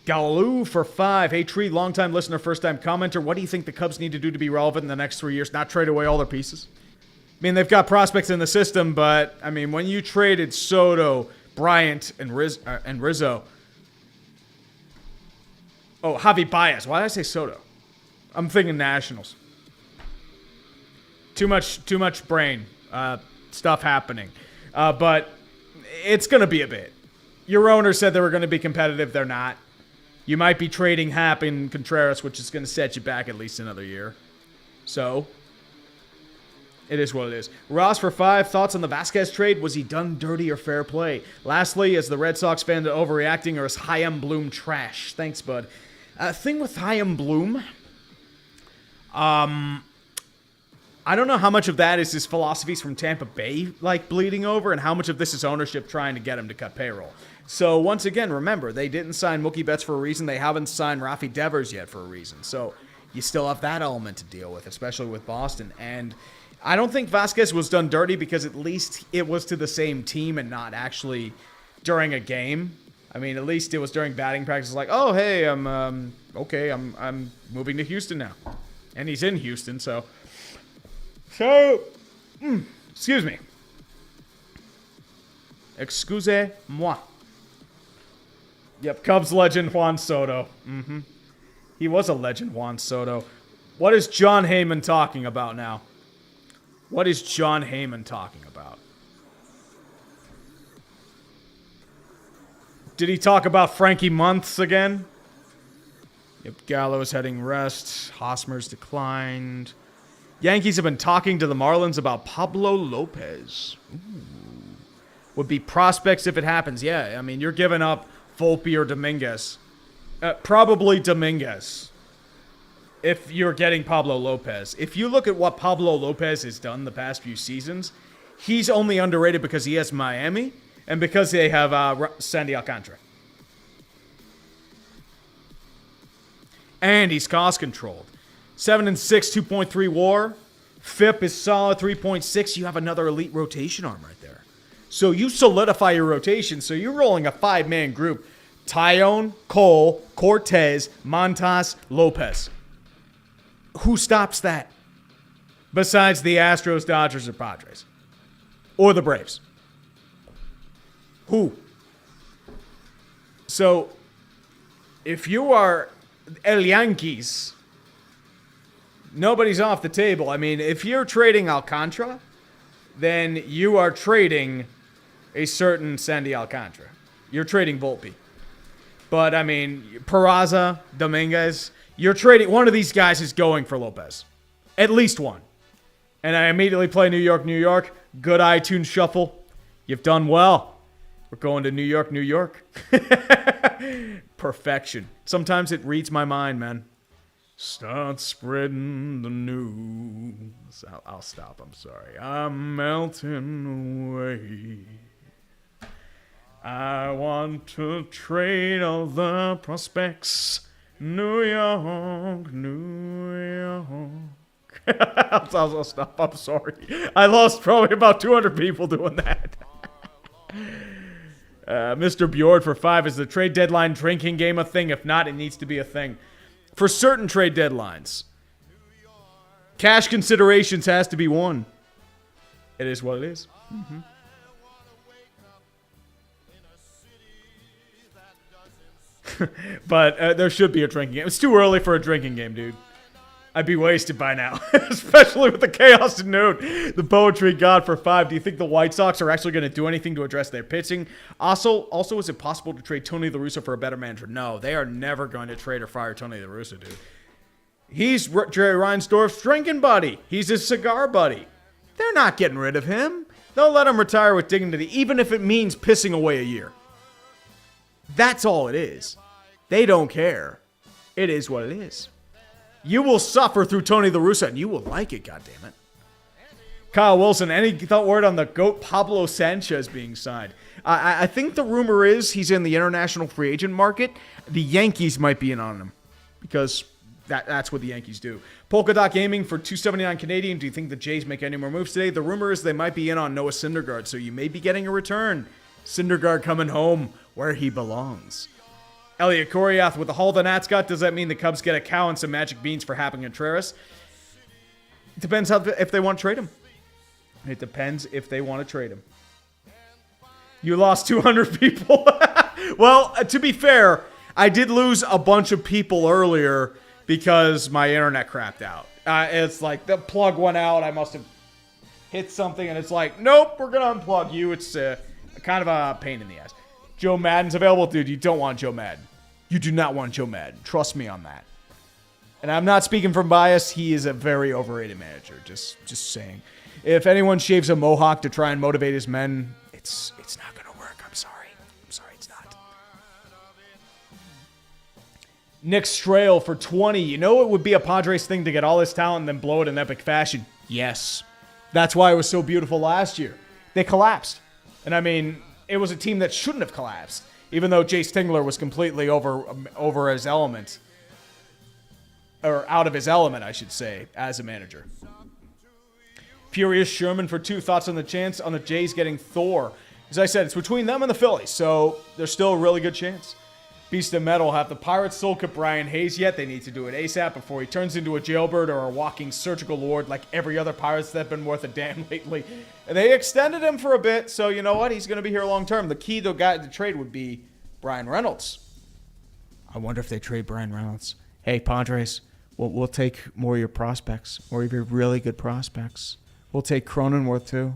A: Galoo for 5. Hey, Tree, long-time listener, first-time commenter. What do you think the Cubs need to do to be relevant in the next 3 years? Not trade away all their pieces? I mean, they've got prospects in the system, but, I mean, when you traded Soto, Bryant, and Rizzo... Oh, Javi Baez. Why did I say Soto? I'm thinking Nationals. Too much brain stuff happening. But it's going to be a bit. Your owner said they were going to be competitive. They're not. You might be trading Happ and Contreras, which is going to set you back at least another year. So, it is what it is. Ross for 5. Thoughts on the Vasquez trade? Was he done dirty or fair play? Lastly, is the Red Sox fan overreacting, or is Chaim Bloom trash? Thanks, bud. Thing with Chaim Bloom, I don't know how much of that is his philosophies from Tampa Bay, like, bleeding over, and how much of this is ownership trying to get him to cut payroll. So, once again, remember, they didn't sign Mookie Betts for a reason. They haven't signed Rafi Devers yet for a reason. So, you still have that element to deal with, especially with Boston. And I don't think Vasquez was done dirty because at least it was to the same team and not actually during a game. I mean, at least it was during batting practice. Like, oh, hey, I'm moving to Houston now. And he's in Houston, so... excuse me. Excusez-moi. Yep, Cubs legend Juan Soto. He was a legend, Juan Soto. What is John Heyman talking about now? What is John Heyman talking about? Did he talk about Frankie Months again? Yep, Gallo's heading rest. Hosmer's declined. Yankees have been talking to the Marlins about Pablo Lopez. Would be prospects if it happens. Yeah, I mean, you're giving up Volpe or Dominguez. Probably Dominguez. If you're getting Pablo Lopez. If you look at what Pablo Lopez has done the past few seasons, he's only underrated because he has Miami and because they have Sandy Alcantara. And he's cost controlled. 7-6, 2.3 WAR. FIP is solid, 3.6. You have another elite rotation arm right there. So you solidify your rotation. So you're rolling a 5-man group. Tyone, Cole, Cortez, Montas, Lopez. Who stops that? Besides the Astros, Dodgers, or Padres. Or the Braves. Who? So, if you are El Yankees, nobody's off the table. I mean, if you're trading Alcantara, then you are trading a certain Sandy Alcantara. You're trading Volpe. But, I mean, Peraza, Dominguez, you're trading. One of these guys is going for Lopez. At least one. And I immediately play New York, New York. Good iTunes shuffle. You've done well. We're going to New York, New York. Perfection. Sometimes it reads my mind, man. Start spreading the news. I'll stop. I'm sorry. I'm melting away. I want to trade all the prospects. New York, New York. I'll stop. I'm sorry. I lost probably about 200 people doing that. Mr. Bjord for 5. Is the trade deadline drinking game a thing? If not, it needs to be a thing. For certain trade deadlines, cash considerations has to be one. It is what it is. Mm-hmm. But there should be a drinking game. It's too early for a drinking game, dude. I'd be wasted by now, especially with the chaos in noon. The poetry god for 5. Do you think the White Sox are actually going to do anything to address their pitching? Also, is it possible to trade Tony La Russa for a better manager? No, they are never going to trade or fire Tony La Russa, dude. He's Jerry Reinsdorf's drinking buddy. He's his cigar buddy. They're not getting rid of him. They'll let him retire with dignity, even if it means pissing away a year. That's all it is. They don't care. It is what it is. You will suffer through Tony La Russa, and you will like it, goddammit. Kyle Wilson, any word on the GOAT Pablo Sanchez being signed? I think the rumor is he's in the international free agent market. The Yankees might be in on him because that's what the Yankees do. Polka Dot Gaming for $279 Canadian. Do you think the Jays make any more moves today? The rumor is they might be in on Noah Syndergaard, so you may be getting a return. Syndergaard coming home where he belongs. Elliot Coriath with the haul the Nats got. Does that mean the Cubs get a cow and some magic beans for Happen Contreras? It depends if they want to trade him. It depends if they want to trade him. You lost 200 people. Well, to be fair, I did lose a bunch of people earlier because my internet crapped out. It's like the plug went out. I must have hit something, and it's like, nope, we're going to unplug you. It's kind of a pain in the ass. Joe Madden's available. Dude, you don't want Joe Madden. You do not want Joe Madden. Trust me on that. And I'm not speaking from bias. He is a very overrated manager. Just saying. If anyone shaves a mohawk to try and motivate his men, it's not going to work. I'm sorry, it's not. Nick Strail for 20. You know it would be a Padres thing to get all this talent and then blow it in epic fashion? Yes. That's why it was so beautiful last year. They collapsed. And I mean, it was a team that shouldn't have collapsed, even though Jay Stingler was completely over his element. Or out of his element, I should say, as a manager. Furious Sherman for 2. Thoughts on the chance on the Jays getting Thor? As I said, it's between them and the Phillies, so there's still a really good chance. Beast of Metal, have the Pirates sold Brian Hayes yet? They need to do it ASAP before he turns into a jailbird or a walking surgical ward like every other Pirates that have been worth a damn lately. And they extended him for a bit, so you know what? He's going to be here long term. The key to the trade would be Brian Reynolds. I wonder if they trade Brian Reynolds. Hey, Padres, we'll take more of your prospects, more of your really good prospects. We'll take Cronenworth, too.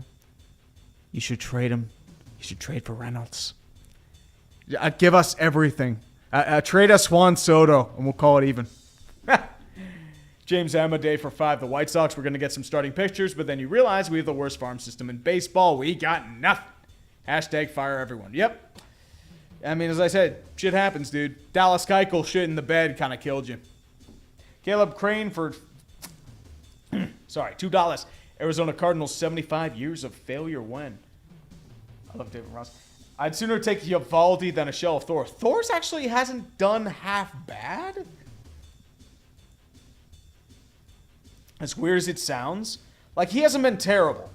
A: You should trade him. You should trade for Reynolds. Give us everything. Trade us Juan Soto, and we'll call it even. James Amaday for 5. The White Sox, we're going to get some starting pitchers, but then you realize we have the worst farm system in baseball. We got nothing. Hashtag fire everyone. Yep. I mean, as I said, shit happens, dude. Dallas Keuchel shit in the bed kind of killed you. Caleb Crane for... $2. Arizona Cardinals, 75 years of failure when? I love David Ross. I'd sooner take Eovaldi than a shell of Thor. Thor's actually hasn't done half bad. As weird as it sounds. Like, he hasn't been terrible.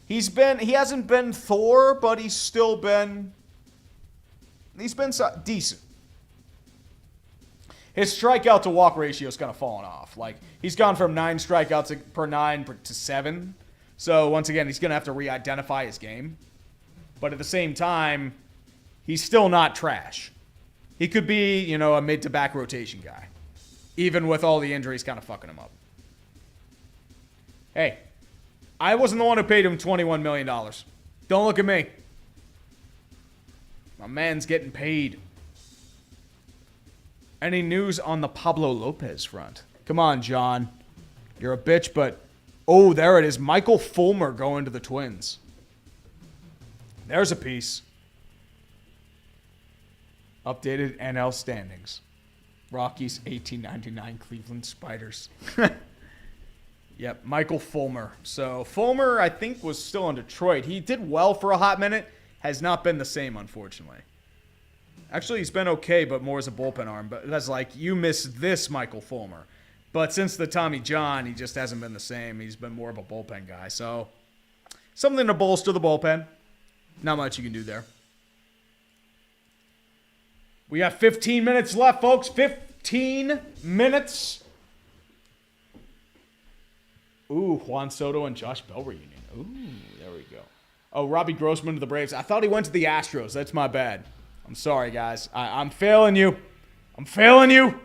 A: He hasn't been Thor, but he's been decent. His strikeout to walk ratio is kind of fallen off. Like, he's gone from 9 strikeouts per 9 to 7. So, once again, he's going to have to re-identify his game. But at the same time, he's still not trash. He could be, a mid to back rotation guy. Even with all the injuries kind of fucking him up. Hey, I wasn't the one who paid him $21 million. Don't look at me. My man's getting paid. Any news on the Pablo Lopez front? Come on, John. You're a bitch, but... Oh, there it is. Michael Fulmer going to the Twins. There's a piece. Updated NL standings. Rockies, 1899. Cleveland Spiders. Yep, Michael Fulmer. So, Fulmer, I think, was still in Detroit. He did well for a hot minute. Has not been the same, unfortunately. Actually, he's been okay, but more as a bullpen arm. But that's like, you miss this Michael Fulmer. But since the Tommy John, he just hasn't been the same. He's been more of a bullpen guy. So, something to bolster the bullpen. Not much you can do there. We got 15 minutes left, folks. 15 minutes. Ooh, Juan Soto and Josh Bell reunion. Ooh, there we go. Oh, Robbie Grossman to the Braves. I thought he went to the Astros. That's my bad. I'm sorry, guys. I'm failing you. I'm failing you.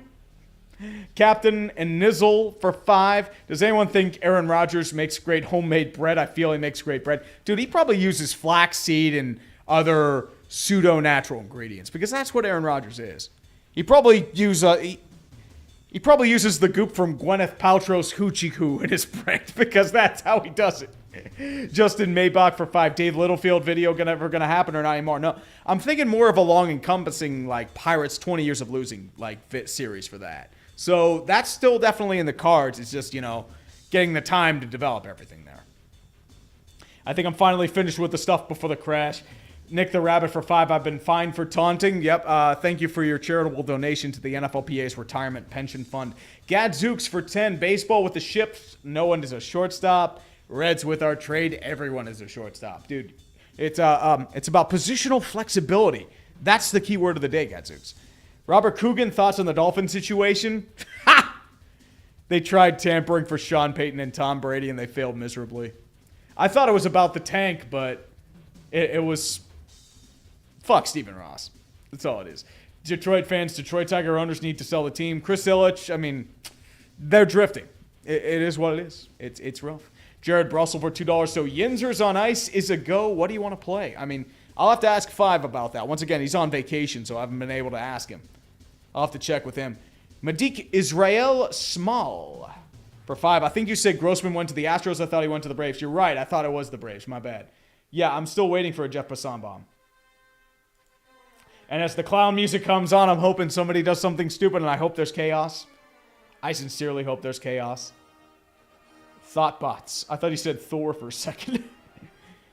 A: Captain and Nizzle for 5. Does anyone think Aaron Rodgers makes great homemade bread? I feel he makes great bread. Dude, he probably uses flaxseed and other pseudo-natural ingredients because that's what Aaron Rodgers is. He probably He probably uses the goop from Gwyneth Paltrow's Hoochie Coo in his prank because that's how he does it. Justin Maybach for 5. Dave Littlefield video ever gonna happen or not anymore? No, I'm thinking more of a long encompassing like Pirates 20 years of losing like series for that. So that's still definitely in the cards. It's just, you know, getting the time to develop everything there. I think I'm finally finished with the stuff before the crash. Nick the Rabbit for 5. I've been fined for taunting. Yep. Thank you for your charitable donation to the NFLPA's retirement pension fund. Gadzooks for 10. Baseball with the ships. No one is a shortstop. Reds with our trade. Everyone is a shortstop. Dude, it's about positional flexibility. That's the key word of the day, Gadzooks. Robert Coogan, thoughts on the Dolphin situation? Ha! They tried tampering for Sean Payton and Tom Brady, and they failed miserably. I thought it was about the tank, but it was... Fuck Stephen Ross. That's all it is. Detroit fans, Detroit Tiger owners need to sell the team. Chris Ilitch, I mean, they're drifting. It is what it is. It's rough. Jared Brussel for $2. So Yinzer's on ice is a go. What do you want to play? I mean, I'll have to ask 5 about that. Once again, he's on vacation, so I haven't been able to ask him. I'll have to check with him. Madik Israel Small for 5. I think you said Grossman went to the Astros. I thought he went to the Braves. You're right. I thought it was the Braves. My bad. Yeah, I'm still waiting for a Jeff Passan bomb. And as the clown music comes on, I'm hoping somebody does something stupid, and I hope there's chaos. I sincerely hope there's chaos. Thoughtbots. I thought he said Thor for a second.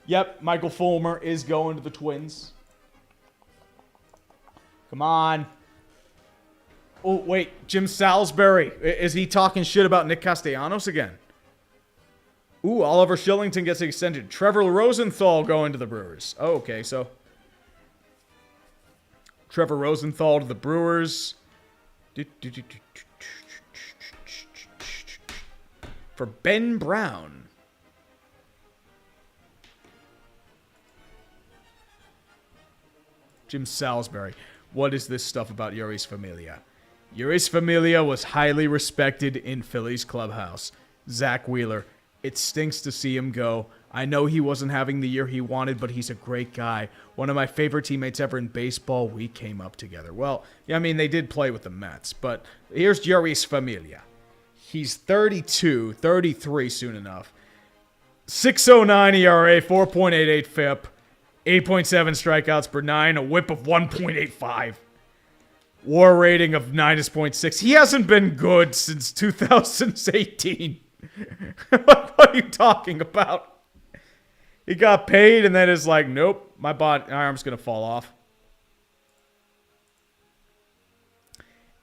A: Yep, Michael Fulmer is going to the Twins. Come on. Oh, wait. Jim Salisbury. Is he talking shit about Nick Castellanos again? Ooh, Oliver Shillington gets extended. Trevor Rosenthal going to the Brewers. Oh, okay, so... Trevor Rosenthal to the Brewers. For Ben Brown. Jim Salisbury. What is this stuff about Yuris Familia? Yuris Familia was highly respected in Phillies clubhouse. Zach Wheeler. It stinks to see him go. I know he wasn't having the year he wanted, but he's a great guy. One of my favorite teammates ever in baseball. We came up together. Well, yeah, I mean, they did play with the Mets, but here's Yuris Familia. He's 32, 33 soon enough. 6.09 ERA, 4.88 FIP, 8.7 strikeouts per 9, a whip of 1.85. WAR rating of -0.6. He hasn't been good since 2018. What are you talking about? He got paid and then is like, nope, my arm's going to fall off.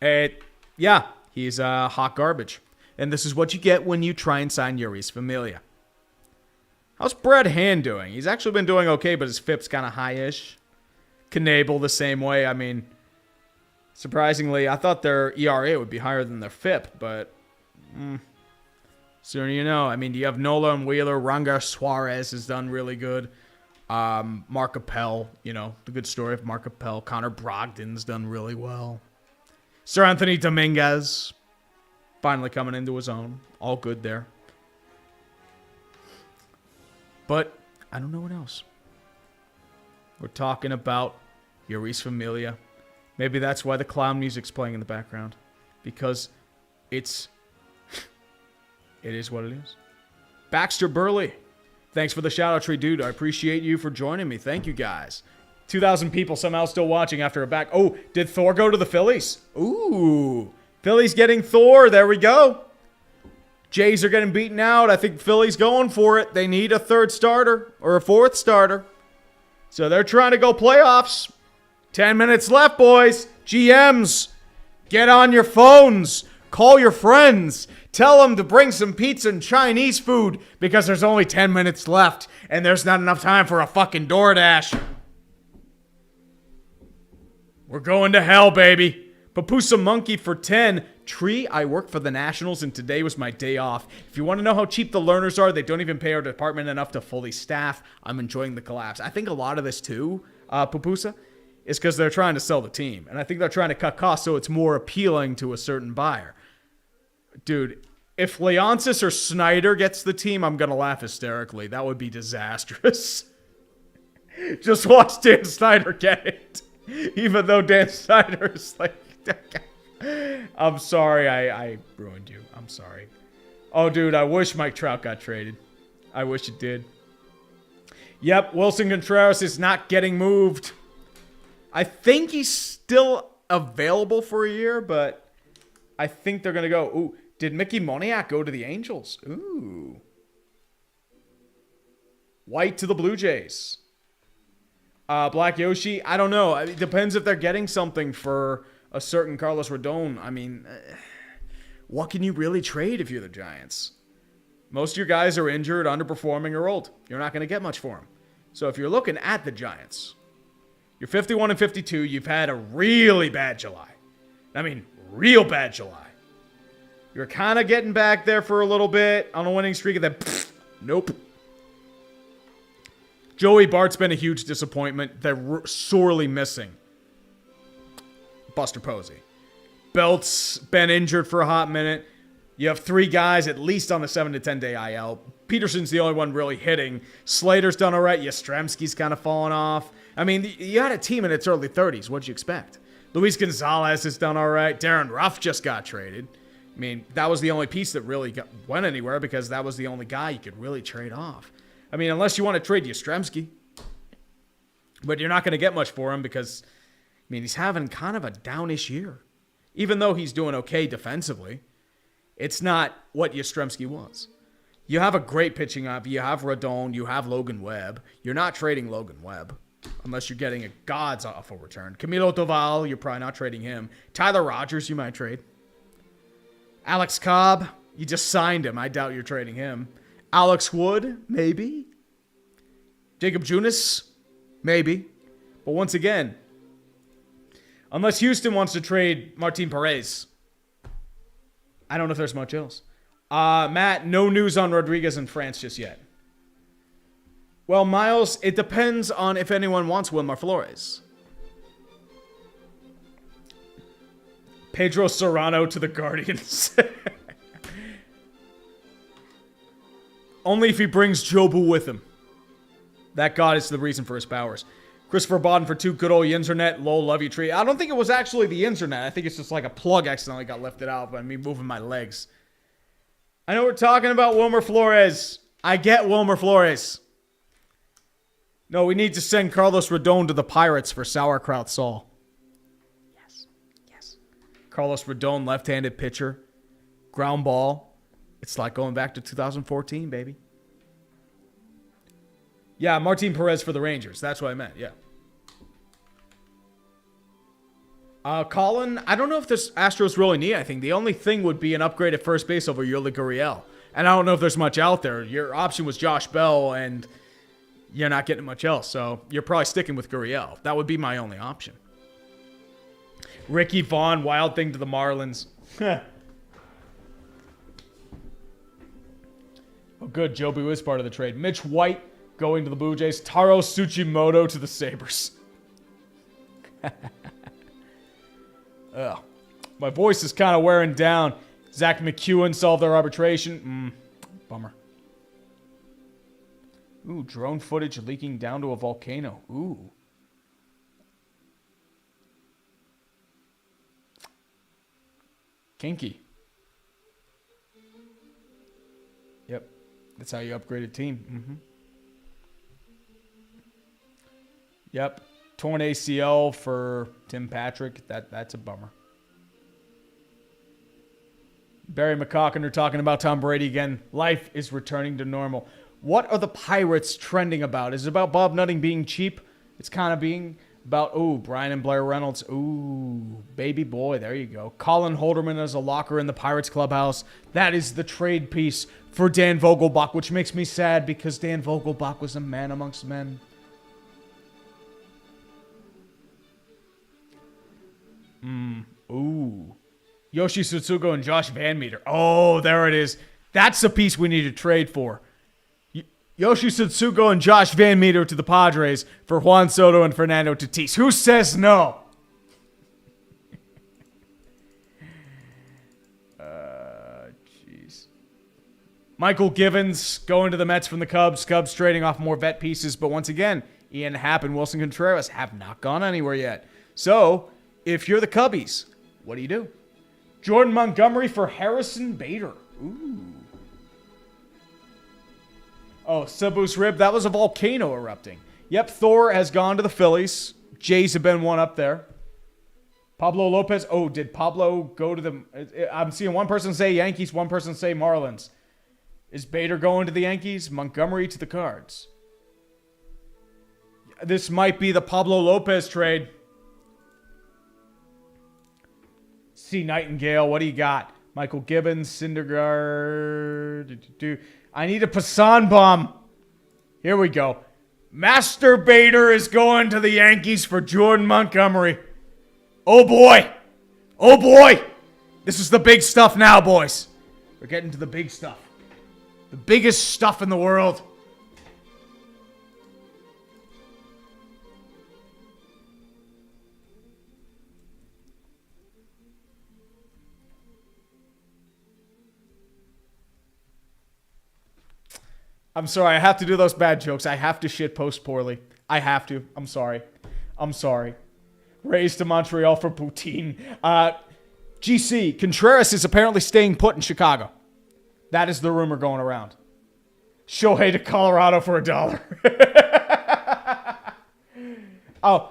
A: Yeah, he's hot garbage. And this is what you get when you try and sign Yuris Familia. How's Brad Hand doing? He's actually been doing okay, but his FIP's kind of high-ish. Knable the same way. I mean, surprisingly, I thought their ERA would be higher than their FIP, but... Sooner you know. I mean, you have Nola and Wheeler. Ranga Suarez has done really good. Mark Appel, you know, the good story of Mark Appel. Connor Brogdon's done really well. Sir Anthony Dominguez finally coming into his own. All good there. But I don't know what else. We're talking about Yuris Familia. Maybe that's why the clown music's playing in the background. Because it's... It is what it is. Baxter Burley. Thanks for the shout-out tree, dude. I appreciate you for joining me. Thank you, guys. 2,000 people somehow still watching after a back. Oh, did Thor go to the Phillies? Ooh. Phillies getting Thor. There we go. Jays are getting beaten out. I think Phillies going for it. They need a third starter or a fourth starter. So they're trying to go playoffs. 10 minutes left, boys. GMs, get on your phones. Call your friends. Tell them to bring some pizza and Chinese food because there's only 10 minutes left and there's not enough time for a fucking DoorDash. We're going to hell, baby. Papusa Monkey for 10. Tree, I work for the Nationals and today was my day off. If you want to know how cheap the learners are, they don't even pay our department enough to fully staff. I'm enjoying the collapse. I think a lot of this too, Papusa, is because they're trying to sell the team. And I think they're trying to cut costs so it's more appealing to a certain buyer. Dude, if Leonsis or Snyder gets the team, I'm going to laugh hysterically. That would be disastrous. Just watch Dan Snyder get it. Even though Dan Snyder is like... I'm sorry I ruined you. I'm sorry. Oh, dude, I wish Mike Trout got traded. I wish it did. Yep, Wilson Contreras is not getting moved. I think he's still available for a year, but I think they're going to go. Ooh, did Mickey Moniak go to the Angels? Ooh. White to the Blue Jays. Black Yoshi, I don't know. It depends if they're getting something for a certain Carlos Rodon. I mean, what can you really trade if you're the Giants? Most of your guys are injured, underperforming, or old. You're not going to get much for them. So if you're looking at the Giants, you're 51 and 52. You've had a really bad July. I mean, real bad July. You're kind of getting back there for a little bit on a winning streak, and then, nope. Joey Bart's been a huge disappointment. They're sorely missing Buster Posey. Belt's been injured for a hot minute. You have 3 guys at least on the 7 to 10 day IL. Peterson's the only one really hitting. Slater's done all right. Yastrzemski's kind of fallen off. I mean, you had a team in its early 30s. What'd you expect? Luis Gonzalez has done all right. Darren Ruff just got traded. I mean, that was the only piece that really went anywhere because that was the only guy you could really trade off. I mean, unless you want to trade Yastrzemski. But you're not going to get much for him because, I mean, he's having kind of a downish year. Even though he's doing okay defensively, it's not what Yastrzemski was. You have a great pitching up. You have Rodon. You have Logan Webb. You're not trading Logan Webb unless you're getting a god's awful return. Camilo Doval, you're probably not trading him. Tyler Rogers, you might trade. Alex Cobb, you just signed him. I doubt you're trading him. Alex Wood, maybe. Jacob Junis, maybe. But once again, unless Houston wants to trade Martin Perez, I don't know if there's much else. Matt, no news on Rodriguez in France just yet. Well, Miles, it depends on if anyone wants Wilmer Flores. Pedro Serrano to the Guardians. Only if he brings Jobu with him. That god is the reason for his powers. Christopher Bodden for 2, good old internet. Lol, love you, tree. I don't think it was actually the internet. I think it's just like a plug accidentally got lifted out by me moving my legs. I know we're talking about Wilmer Flores. I get Wilmer Flores. No, we need to send Carlos Rodon to the Pirates for Sauerkraut Saul. Yes. Carlos Rodon, left-handed pitcher. Ground ball. It's like going back to 2014, baby. Yeah, Martin Perez for the Rangers. That's what I meant, yeah. Colin, I don't know if this Astros really need anything. The only thing would be an upgrade at first base over Yuli Gurriel. And I don't know if there's much out there. Your option was Josh Bell, and you're not getting much else. So you're probably sticking with Gurriel. That would be my only option. Ricky Vaughn, wild thing to the Marlins. Oh, good. Jobu is part of the trade. Mitch White going to the Blue Jays. Taro Tsuchimoto to the Sabres. Ugh. My voice is kind of wearing down. Zach McEwen solved their arbitration. Bummer. Ooh, drone footage leaking down to a volcano. Ooh. Kinky. Yep. That's how you upgrade a team. Yep. Torn ACL for Tim Patrick. That's a bummer. Barry McCockiner talking about Tom Brady again. Life is returning to normal. What are the Pirates trending about? Is it about Bob Nutting being cheap? It's kind of being about, Brian and Blair Reynolds. Baby boy, there you go. Colin Holderman as a locker in the Pirates clubhouse. That is the trade piece for Dan Vogelbach, which makes me sad because Dan Vogelbach was a man amongst men. Yoshi Tsutsugo and Josh Van Meter. Oh, there it is. That's the piece we need to trade for. Yoshi Tsutsugo and Josh Van Meter to the Padres for Juan Soto and Fernando Tatis. Who says no? Jeez. Michael Givens going to the Mets from the Cubs. Cubs trading off more vet pieces. But once again, Ian Happ and Wilson Contreras have not gone anywhere yet. So, if you're the Cubbies, what do? Jordan Montgomery for Harrison Bader. Ooh. Oh, Sabu's rib. That was a volcano erupting. Yep, Thor has gone to the Phillies. Jays have been one up there. Pablo Lopez. Oh, did Pablo go to the... I'm seeing one person say Yankees, one person say Marlins. Is Bader going to the Yankees? Montgomery to the Cards. This might be the Pablo Lopez trade. C. Nightingale, what do you got? Michael Gibbons, Syndergaard. I need a Passan bomb. Here we go. Master Bader is going to the Yankees for Jordan Montgomery. Oh boy. Oh boy. This is the big stuff now, boys. We're getting to the big stuff. The biggest stuff in the world. I'm sorry, I have to do those bad jokes. I have to shitpost poorly. I have to. I'm sorry. I'm sorry. Raised to Montreal for Poutine. GC, Contreras is apparently staying put in Chicago. That is the rumor going around. Shohei to Colorado for $1. Oh,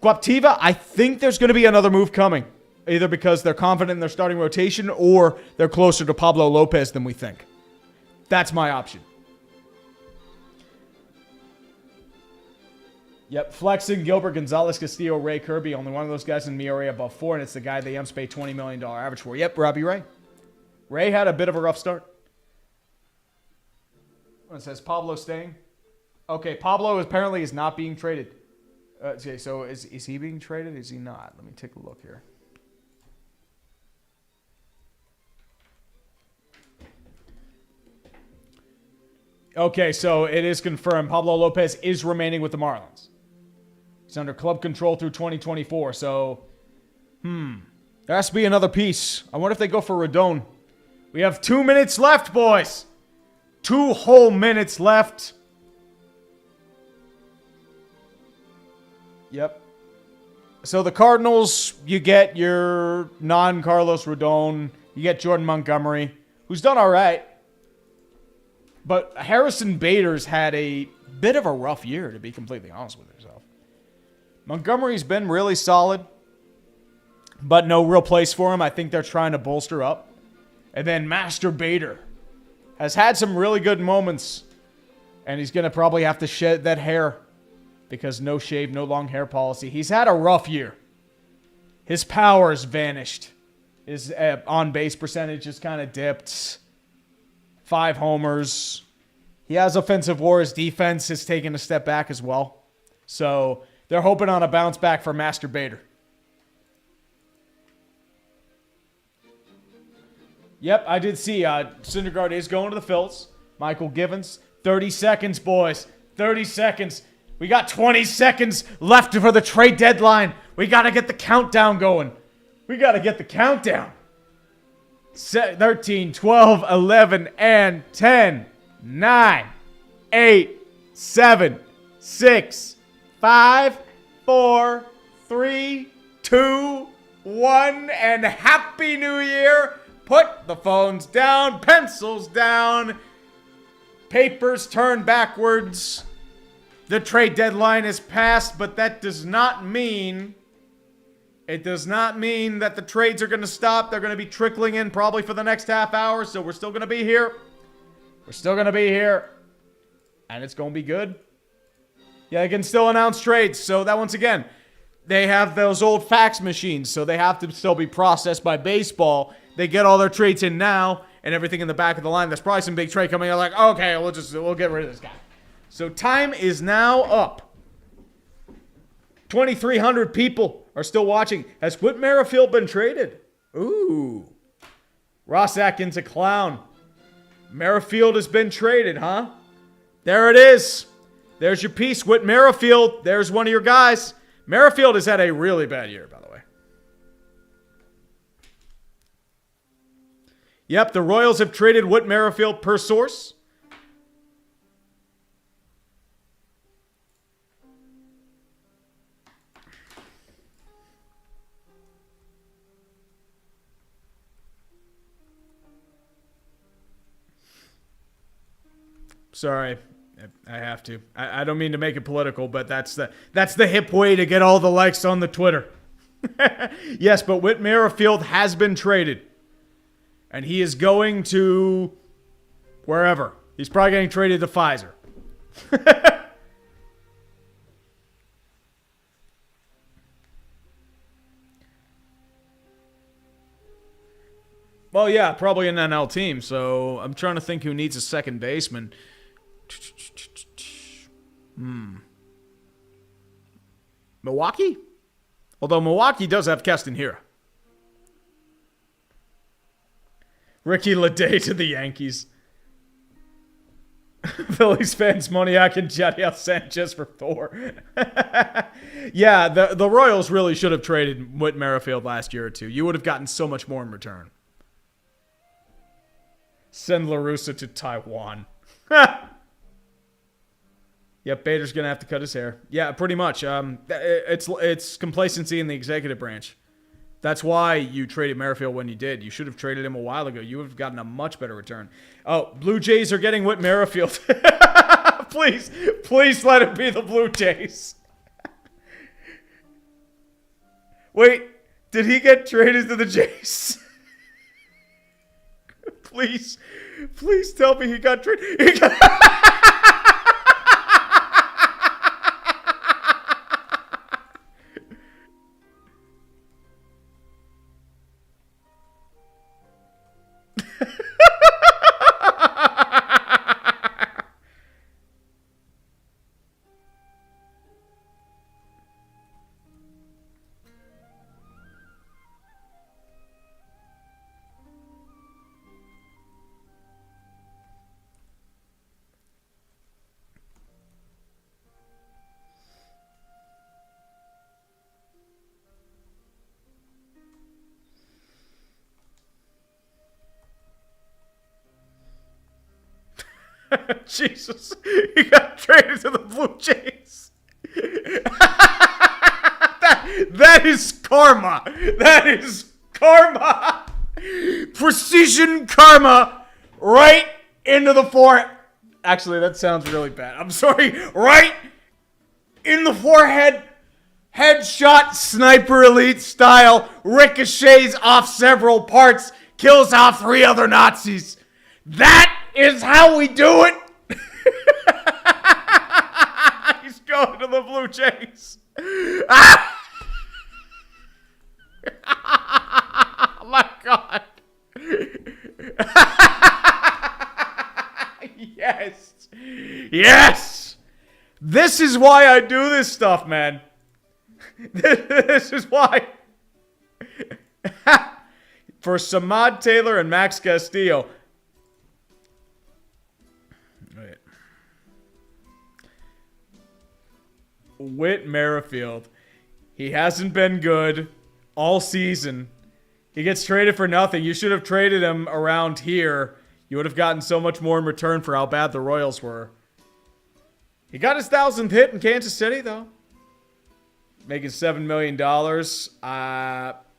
A: Guaptiva, I think there's going to be another move coming. Either because they're confident in their starting rotation or they're closer to Pablo Lopez than we think. That's my option. Yep, Flexing, Gilbert, Gonzalez, Castillo, Ray, Kirby. Only one of those guys in the area above 4, and it's the guy the M's pay $20 million average for. Yep, Robbie Ray. Ray had a bit of a rough start. It says Pablo staying. Okay, Pablo apparently is not being traded. Okay, so is he being traded? Is he not? Let me take a look here. Okay, so it is confirmed. Pablo Lopez is remaining with the Marlins. He's under club control through 2024, so... there has to be another piece. I wonder if they go for Rodon. We have 2 minutes left, boys! 2 whole minutes left. Yep. So the Cardinals, you get your non-Carlos Rodon. You get Jordan Montgomery, who's done all right. But Harrison Bader's had a bit of a rough year, to be completely honest with yourself. Montgomery's been really solid, but no real place for him. I think they're trying to bolster up. And then Master Bader has had some really good moments, and he's going to probably have to shed that hair because no shave, no long hair policy. He's had a rough year. His power's vanished. His on-base percentage has kind of dipped. 5 homers. He has offensive war. His defense has taken a step back as well. So they're hoping on a bounce back for Master Bader. Yep, I did see Syndergaard is going to the Phils. Michael Givens. 30 seconds, boys. 30 seconds. We got 20 seconds left for the trade deadline. We got to get the countdown going. We got to get the countdown. 13, 12, 11, and 10, 9, 8, 7, 6, 5, 4, 3, 2, 1, and Happy New Year! Put the phones down, pencils down, papers turned backwards. The trade deadline is passed, but that does not mean... It does not mean that the trades are going to stop. They're going to be trickling in probably for the next half hour, so we're still going to be here. We're still going to be here. And it's going to be good. Yeah, they can still announce trades. So that, once again, they have those old fax machines, so they have to still be processed by baseball. They get all their trades in now, and everything in the back of the line. There's probably some big trade coming. They're like, okay, we'll get rid of this guy. So time is now up. 2,300 people are still watching. Has Whit Merrifield been traded? Ooh. Ross Atkins, a clown. Merrifield has been traded, huh? There it is. There's your piece, Whit Merrifield. There's one of your guys. Merrifield has had a really bad year, by the way. Yep, the Royals have traded Whit Merrifield per source. Sorry. I have to. I don't mean to make it political, but that's the hip way to get all the likes on the Twitter. Yes, but Whit Merrifield has been traded. And he is going to wherever. He's probably getting traded to Pfizer. Well, yeah, probably an NL team. So I'm trying to think who needs a second baseman. Milwaukee? Although Milwaukee does have Keston Hiura. Ricky Leday to the Yankees. Phillies fans, Moniak and Jadiel Sanchez for Thor. Yeah, the Royals really should have traded Whit Merrifield last year or two. You would have gotten so much more in return. Send La Russa to Taiwan. Yep, Bader's going to have to cut his hair. Yeah, pretty much. It's complacency in the executive branch. That's why you traded Merrifield when you did. You should have traded him a while ago. You would have gotten a much better return. Oh, Blue Jays are getting Whit Merrifield. Please let it be the Blue Jays. Wait, did he get traded to the Jays? Please tell me he got traded. Jesus, he got traded to the Blue Jays. that is karma. That is karma. Precision karma right into the forehead. Actually, that sounds really bad. I'm sorry. Right in the forehead. Headshot sniper elite style. Ricochets off several parts. Kills off 3 other Nazis. That is how we do it. He's going to the Blue Jays. Ah! Oh my God. Yes. Yes. This is why I do this stuff, man. This is why. For Samad Taylor and Max Castillo. Whit Merrifield. He hasn't been good all season. He gets traded for nothing. You should have traded him around here. You would have gotten so much more in return for how bad the Royals were. He got his 1,000th hit in Kansas City, though. Making $7 million.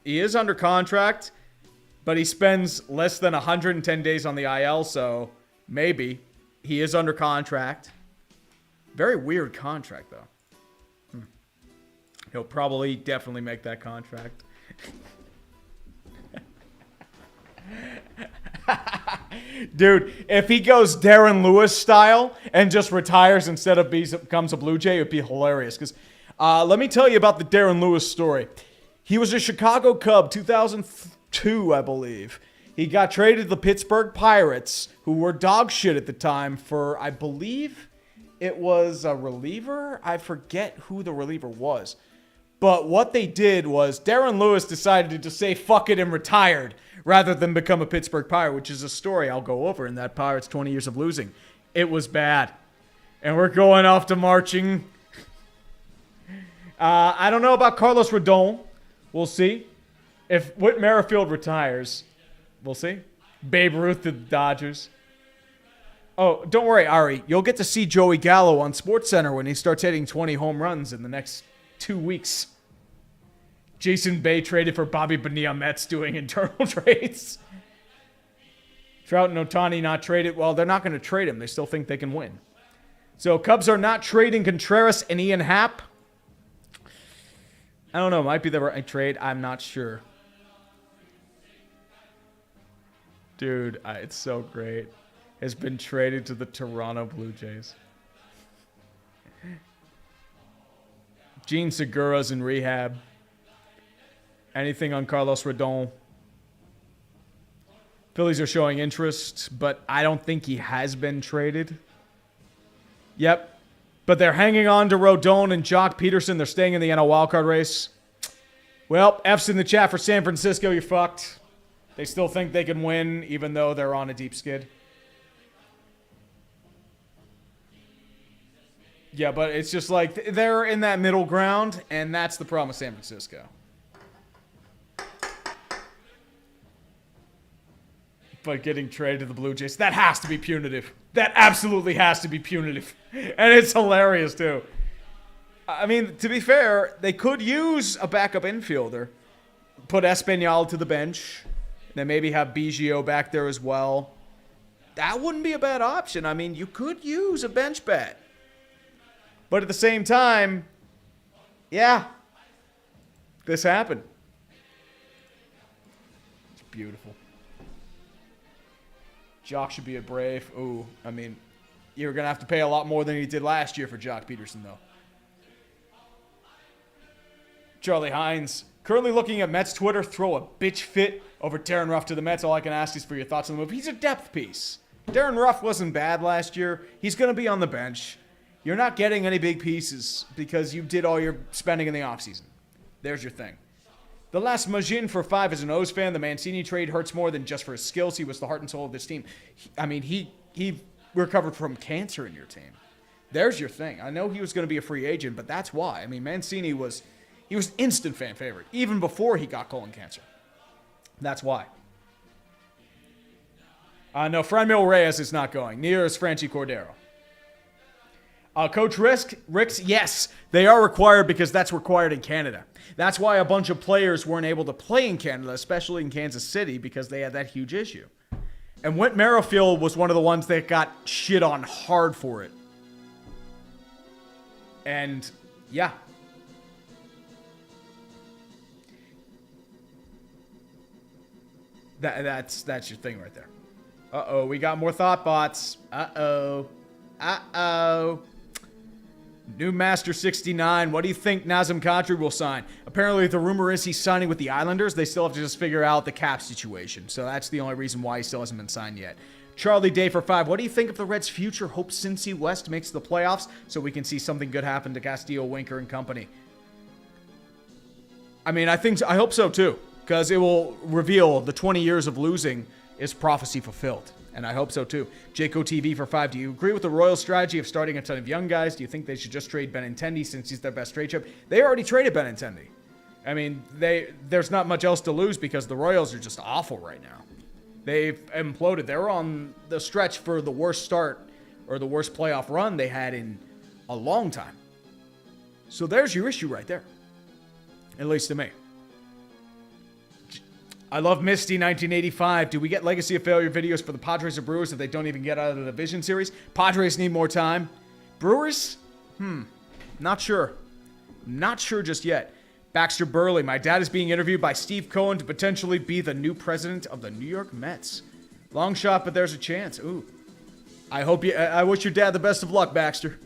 A: He is under contract, but he spends less than 110 days on the IL, so maybe. He is under contract. Very weird contract, though. He'll probably definitely make that contract. Dude, if he goes Darren Lewis style and just retires instead of becomes a Blue Jay, it would be hilarious. Because let me tell you about the Darren Lewis story. He was a Chicago Cub, 2002, I believe. He got traded to the Pittsburgh Pirates, who were dog shit at the time for, I believe it was a reliever. I forget who the reliever was. But what they did was Darren Lewis decided to just say fuck it and retired rather than become a Pittsburgh Pirate, which is a story I'll go over in that Pirates 20 years of losing. It was bad. And we're going off to marching. I don't know about Carlos Rodon. We'll see. If Whit Merrifield retires, we'll see. Babe Ruth to the Dodgers. Oh, don't worry, Ari. You'll get to see Joey Gallo on SportsCenter when he starts hitting 20 home runs in the next 2 weeks. Jason Bay traded for Bobby Bonilla Mets doing internal trades. Trout and Ohtani not traded. Well, they're not going to trade him. They still think they can win. So Cubs are not trading Contreras and Ian Happ. I don't know. Might be the right trade. I'm not sure. Dude, it's so great. Has been traded to the Toronto Blue Jays. Gene Segura's in rehab. Anything on Carlos Rodon? Phillies are showing interest, but I don't think he has been traded. Yep. But they're hanging on to Rodon and Jock Peterson. They're staying in the NL wildcard race. Well, F's in the chat for San Francisco. You're fucked. They still think they can win, even though they're on a deep skid. Yeah, but it's just like they're in that middle ground, and that's the problem with San Francisco. But getting traded to the Blue Jays, that has to be punitive. That absolutely has to be punitive. And it's hilarious, too. I mean, to be fair, they could use a backup infielder. Put Espinal to the bench. Then maybe have Biggio back there as well. That wouldn't be a bad option. I mean, you could use a bench bat. But at the same time, yeah, this happened. It's beautiful. Jock should be a Brave. Ooh, I mean, you're going to have to pay a lot more than he did last year for Jock Peterson, though. Charlie Hines. Currently looking at Mets Twitter, throw a bitch fit over Darren Ruff to the Mets. All I can ask is for your thoughts on the move. He's a depth piece. Darren Ruff wasn't bad last year. He's going to be on the bench. You're not getting any big pieces because you did all your spending in the offseason. There's your thing. The last Majin for 5 is an O's fan. The Mancini trade hurts more than just for his skills. He was the heart and soul of this team. He recovered from cancer in your team. There's your thing. I know he was going to be a free agent, but that's why. I mean, Mancini was instant fan favorite, even before he got colon cancer. That's why. No, Franmil Reyes is not going. Neither is Franchi Cordero. Coach Ricks, yes, they are required because that's required in Canada. That's why a bunch of players weren't able to play in Canada, especially in Kansas City, because they had that huge issue. And Whit Merrifield was one of the ones that got shit on hard for it. And, yeah. That's your thing right there. Uh-oh, we got more thought bots. Uh-oh. New Master 69. What do you think Nazem Kadri will sign? Apparently, the rumor is he's signing with the Islanders. They still have to just figure out the cap situation. So that's the only reason why he still hasn't been signed yet. Charlie Day for 5. What do you think of the Reds' future? Hope Cincy West makes the playoffs so we can see something good happen to Castillo, Winker, and company. I mean, I hope so too, because it will reveal the 20 years of losing is prophecy fulfilled. And I hope so too. Jaco TV for 5. Do you agree with the Royals' strategy of starting a ton of young guys? Do you think they should just trade Benintendi since he's their best trade chip? They already traded Benintendi. I mean, there's not much else to lose because the Royals are just awful right now. They've imploded. They're on the stretch for the worst start or the worst playoff run they had in a long time. So there's your issue right there. At least to me. I love Misty 1985. Do we get Legacy of Failure videos for the Padres or Brewers if they don't even get out of the division series? Padres need more time. Brewers? Not sure. Not sure just yet. Baxter Burley. My dad is being interviewed by Steve Cohen to potentially be the new president of the New York Mets. Long shot, but there's a chance. Ooh. I wish your dad the best of luck, Baxter.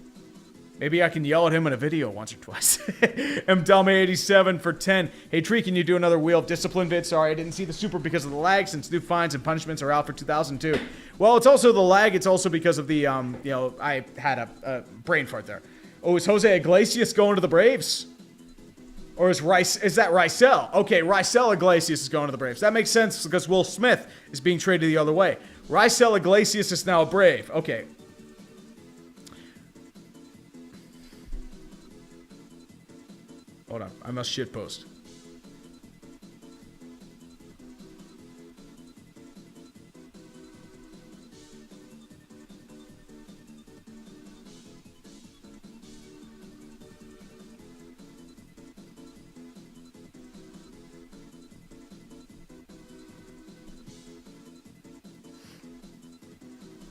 A: Maybe I can yell at him in a video once or twice. MDalma87 for 10. Hey, Tree, can you do another Wheel of Discipline vid? Sorry, I didn't see the super because of the lag since new fines and punishments are out for 2002. Well, it's also the lag. It's also because of the, I had a brain fart there. Oh, is Jose Iglesias going to the Braves? Or is that Rysel? Okay, Rysel Iglesias is going to the Braves. That makes sense because Will Smith is being traded the other way. Rysel Iglesias is now a Brave. Okay. Hold on, I must shitpost.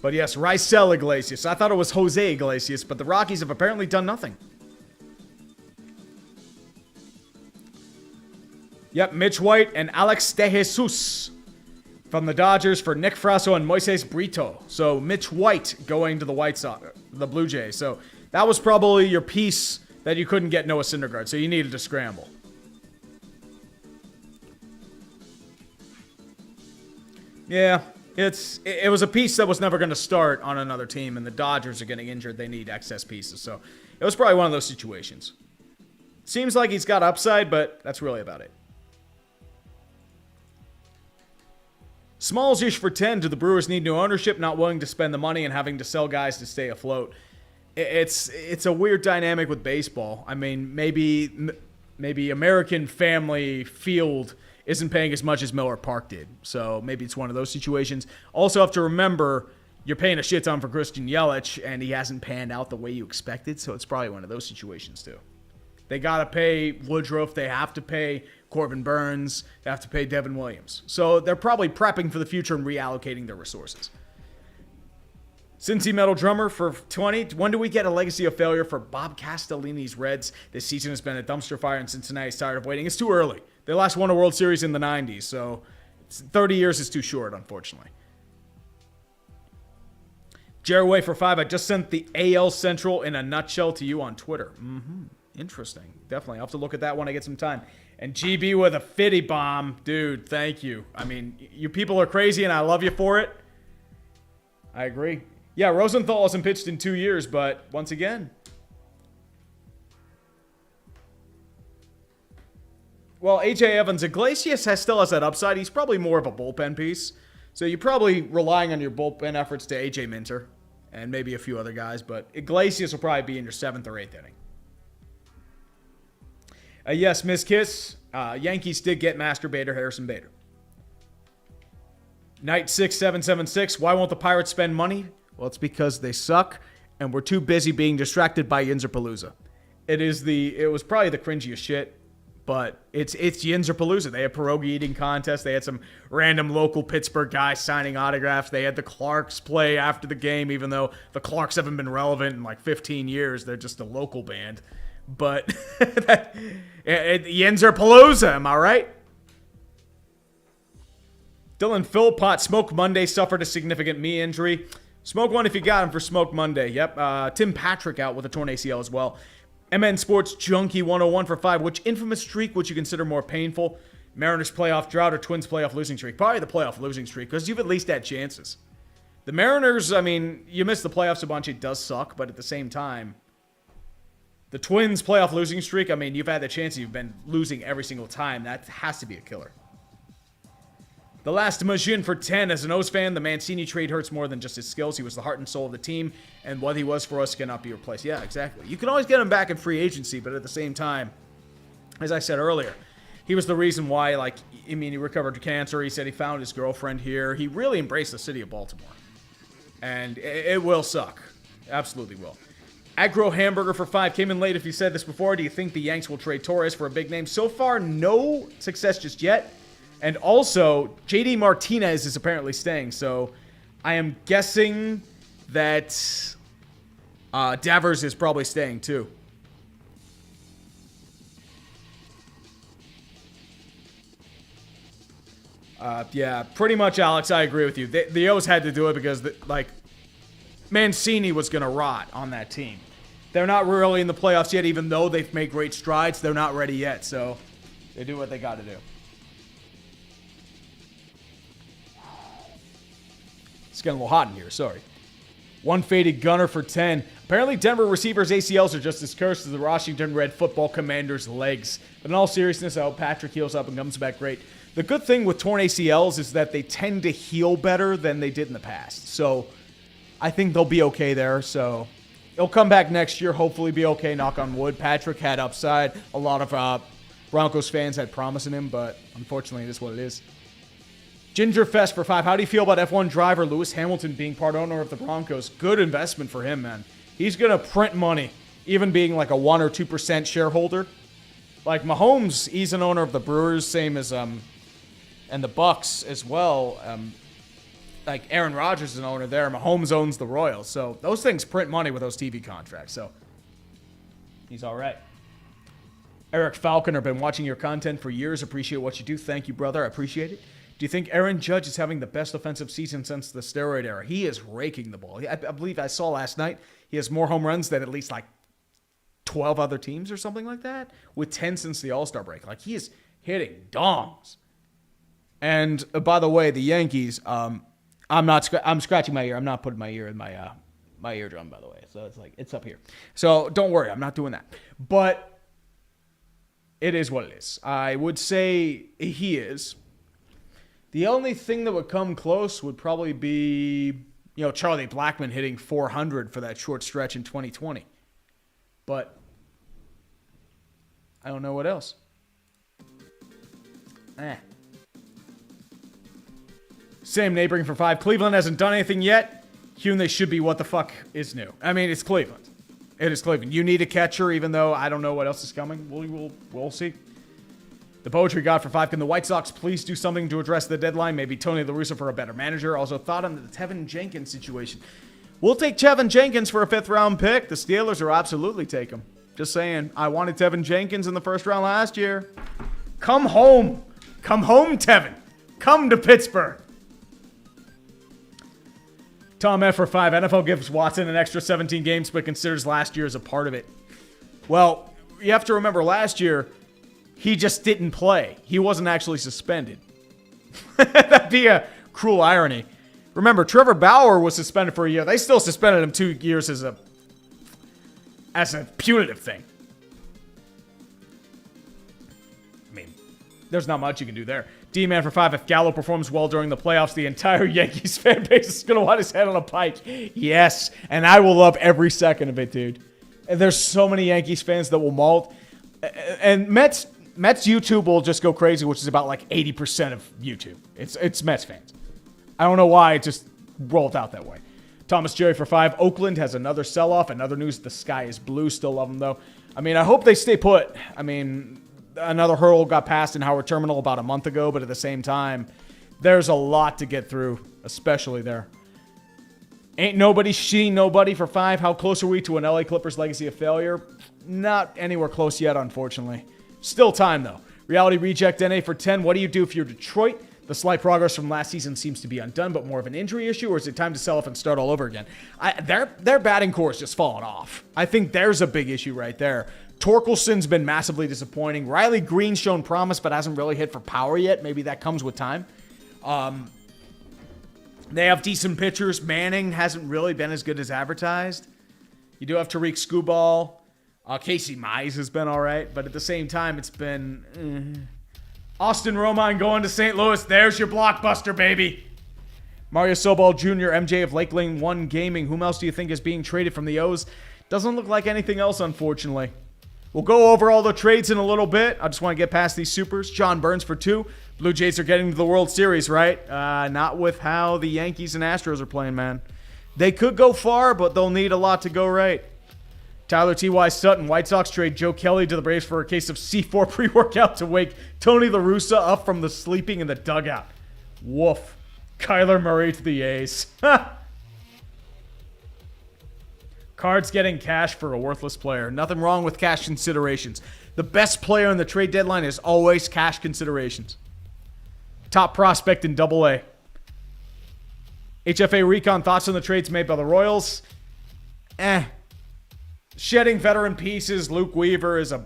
A: But yes, Raisel Iglesias. I thought it was Jose Iglesias, but the Rockies have apparently done nothing. Yep, Mitch White and Alex De Jesus from the Dodgers for Nick Frasso and Moises Brito. So Mitch White going to the White Sox, the Blue Jays. So that was probably your piece that you couldn't get Noah Syndergaard, so you needed to scramble. Yeah, it was a piece that was never going to start on another team, and the Dodgers are getting injured. They need excess pieces, so it was probably one of those situations. Seems like he's got upside, but that's really about it. Smalls-ish for 10. Do the Brewers need new ownership, not willing to spend the money and having to sell guys to stay afloat? It's a weird dynamic with baseball. I mean, maybe American Family Field isn't paying as much as Miller Park did. So maybe it's one of those situations. Also have to remember, you're paying a shit ton for Christian Yelich, and he hasn't panned out the way you expected. So it's probably one of those situations too. They got to pay Woodruff. They have to pay Corbin Burns. They have to pay Devin Williams. So they're probably prepping for the future and reallocating their resources. Cincy Metal Drummer for 20. When do we get a legacy of failure for Bob Castellini's Reds? This season has been a dumpster fire, and Cincinnati's tired of waiting. It's too early. They last won a World Series in the 90s, so 30 years is too short, unfortunately. Jerry Way for 5. I just sent the AL Central in a nutshell to you on Twitter. Interesting. Definitely. I'll have to look at that when I get some time. And GB with a fitty bomb. Dude, thank you. I mean, you people are crazy, and I love you for it. I agree. Yeah, Rosenthal hasn't pitched in 2 years, but once again. Well, A.J. Evans, Iglesias still has that upside. He's probably more of a bullpen piece. So you're probably relying on your bullpen efforts to A.J. Minter and maybe a few other guys, but Iglesias will probably be in your 7th or 8th inning. Yes, Miss Kiss. Yankees did get masturbator Harrison Bader. Knight 6776. Why won't the Pirates spend money? Well, it's because they suck, and we're too busy being distracted by Yinzerpalooza. It was probably the cringiest shit, but it's Yinzerpalooza. They had pierogi eating contests. They had some random local Pittsburgh guy signing autographs. They had the Clarks play after the game, even though the Clarks haven't been relevant in like 15 years. They're just a local band. But Yinzerpalooza, am I right? Dylan Philpott, Smoke Monday, suffered a significant knee injury. Smoke one if you got him for Smoke Monday. Yep. Tim Patrick out with a torn ACL as well. MN Sports Junkie 101 for 5. Which infamous streak would you consider more painful? Mariners playoff drought or Twins playoff losing streak? Probably the playoff losing streak, because you've at least had chances. The Mariners, I mean, you missed the playoffs a bunch. It does suck, but at the same time, the Twins playoff losing streak, I mean, you've had the chance. You've been losing every single time. That has to be a killer. The last Majin for 10. As an O's fan, the Mancini trade hurts more than just his skills. He was the heart and soul of the team, and what he was for us cannot be replaced. Yeah, exactly. You can always get him back in free agency, but at the same time, as I said earlier, he was the reason why, he recovered cancer. He said he found his girlfriend here. He really embraced the city of Baltimore. And it will suck. Absolutely will. Agro Hamburger for 5. Came in late if you said this before. Do you think the Yanks will trade Torres for a big name? So far, no success just yet. And also, JD Martinez is apparently staying, so I am guessing that Devers is probably staying too. Yeah, pretty much, Alex, I agree with you. The O's had to do it because, Mancini was going to rot on that team. They're not really in the playoffs yet, even though they've made great strides. They're not ready yet, so they do what they got to do. It's getting a little hot in here, sorry. One faded gunner for 10. Apparently Denver receivers' ACLs are just as cursed as the Washington Red Football Commanders' legs. But in all seriousness, I hope Patrick heals up and comes back great. The good thing with torn ACLs is that they tend to heal better than they did in the past. So I think they'll be okay there. So he'll come back next year, hopefully be okay, knock on wood. Patrick had upside. A lot of Broncos fans had promise in him, but unfortunately it is what it is. Gingerfest for 5. How do you feel about F1 driver Lewis Hamilton being part owner of the Broncos? Good investment for him, man. He's going to print money, even being like a 1 or 2% shareholder. Like Mahomes, he's an owner of the Brewers, same as and the Bucks as well. like Aaron Rodgers is an owner there. Mahomes owns the Royals. So those things print money with those TV contracts. So he's all right. Eric Falconer, been watching your content for years. Appreciate what you do. Thank you, brother. I appreciate it. Do you think Aaron Judge is having the best offensive season since the steroid era? He is raking the ball. I believe I saw last night he has more home runs than at least like 12 other teams or something like that, with 10 since the All-Star break. Like, he is hitting dongs. And by the way, the Yankees, I'm scratching my ear. I'm not putting my ear in my eardrum, by the way. So it's like, it's up here. So don't worry, I'm not doing that. But it is what it is. I would say he is. The only thing that would come close would probably be, Charlie Blackmon hitting 400 for that short stretch in 2020. But I don't know what else. Same neighboring for 5. Cleveland hasn't done anything yet. Hune, they should be what the fuck is new. I mean, it's Cleveland. It is Cleveland. You need a catcher, even though I don't know what else is coming. We'll see. The Poetry God for 5. Can the White Sox please do something to address the deadline? Maybe Tony La Russa for a better manager. Also, thought on the Tevin Jenkins situation. We'll take Tevin Jenkins for a 5th-round pick. The Steelers will absolutely take him. Just saying. I wanted Tevin Jenkins in the 1st round last year. Come home. Come home, Tevin. Come to Pittsburgh. Tom F. for 5. NFL gives Watson an extra 17 games, but considers last year as a part of it. Well, you have to remember last year, he just didn't play. He wasn't actually suspended. That'd be a cruel irony. Remember, Trevor Bauer was suspended for a year. They still suspended him 2 years as a punitive thing. I mean, there's not much you can do there. D-Man for 5. If Gallo performs well during the playoffs, the entire Yankees fan base is going to want his head on a pike. Yes, and I will love every second of it, dude. And there's so many Yankees fans that will molt. And Mets YouTube will just go crazy, which is about like 80% of YouTube. It's Mets fans. I don't know why it just rolled out that way. Thomas Jerry for 5. Oakland has another sell-off. Another news, the sky is blue. Still love them, though. I mean, I hope they stay put. I mean, another hurdle got passed in Howard Terminal about a month ago, but at the same time, there's a lot to get through, especially there. Ain't nobody shitting nobody for 5. How close are we to an LA Clippers legacy of failure? Not anywhere close yet, unfortunately. Still time, though. Reality Reject NA for 10. What do you do if you're Detroit? The slight progress from last season seems to be undone, but more of an injury issue, or is it time to sell off and start all over again? Their batting core is just falling off. I think there's a big issue right there. Torkelson's been massively disappointing. Riley Green's shown promise, but hasn't really hit for power yet. Maybe that comes with time. They have decent pitchers. Manning hasn't really been as good as advertised. You do have Tariq Skubal. Casey Mize has been all right, but at the same time, it's been... Austin Romine going to St. Louis. There's your blockbuster, baby. Mario Sobal Jr., MJ of Lake Lane 1 Gaming. Whom else do you think is being traded from the O's? Doesn't look like anything else, unfortunately. We'll go over all the trades in a little bit. I just want to get past these supers. John Burns for 2. Blue Jays are getting to the World Series, right? Not with how the Yankees and Astros are playing, man. They could go far, but they'll need a lot to go right. Tyler T.Y. Sutton, White Sox trade Joe Kelly to the Braves for a case of C4 pre-workout to wake Tony La Russa up from the sleeping in the dugout. Woof. Kyler Murray to the A's. Cards getting cash for a worthless player. Nothing wrong with cash considerations. The best player in the trade deadline is always cash considerations. Top prospect in AA. HFA Recon, thoughts on the trades made by the Royals? Shedding veteran pieces. Luke Weaver is a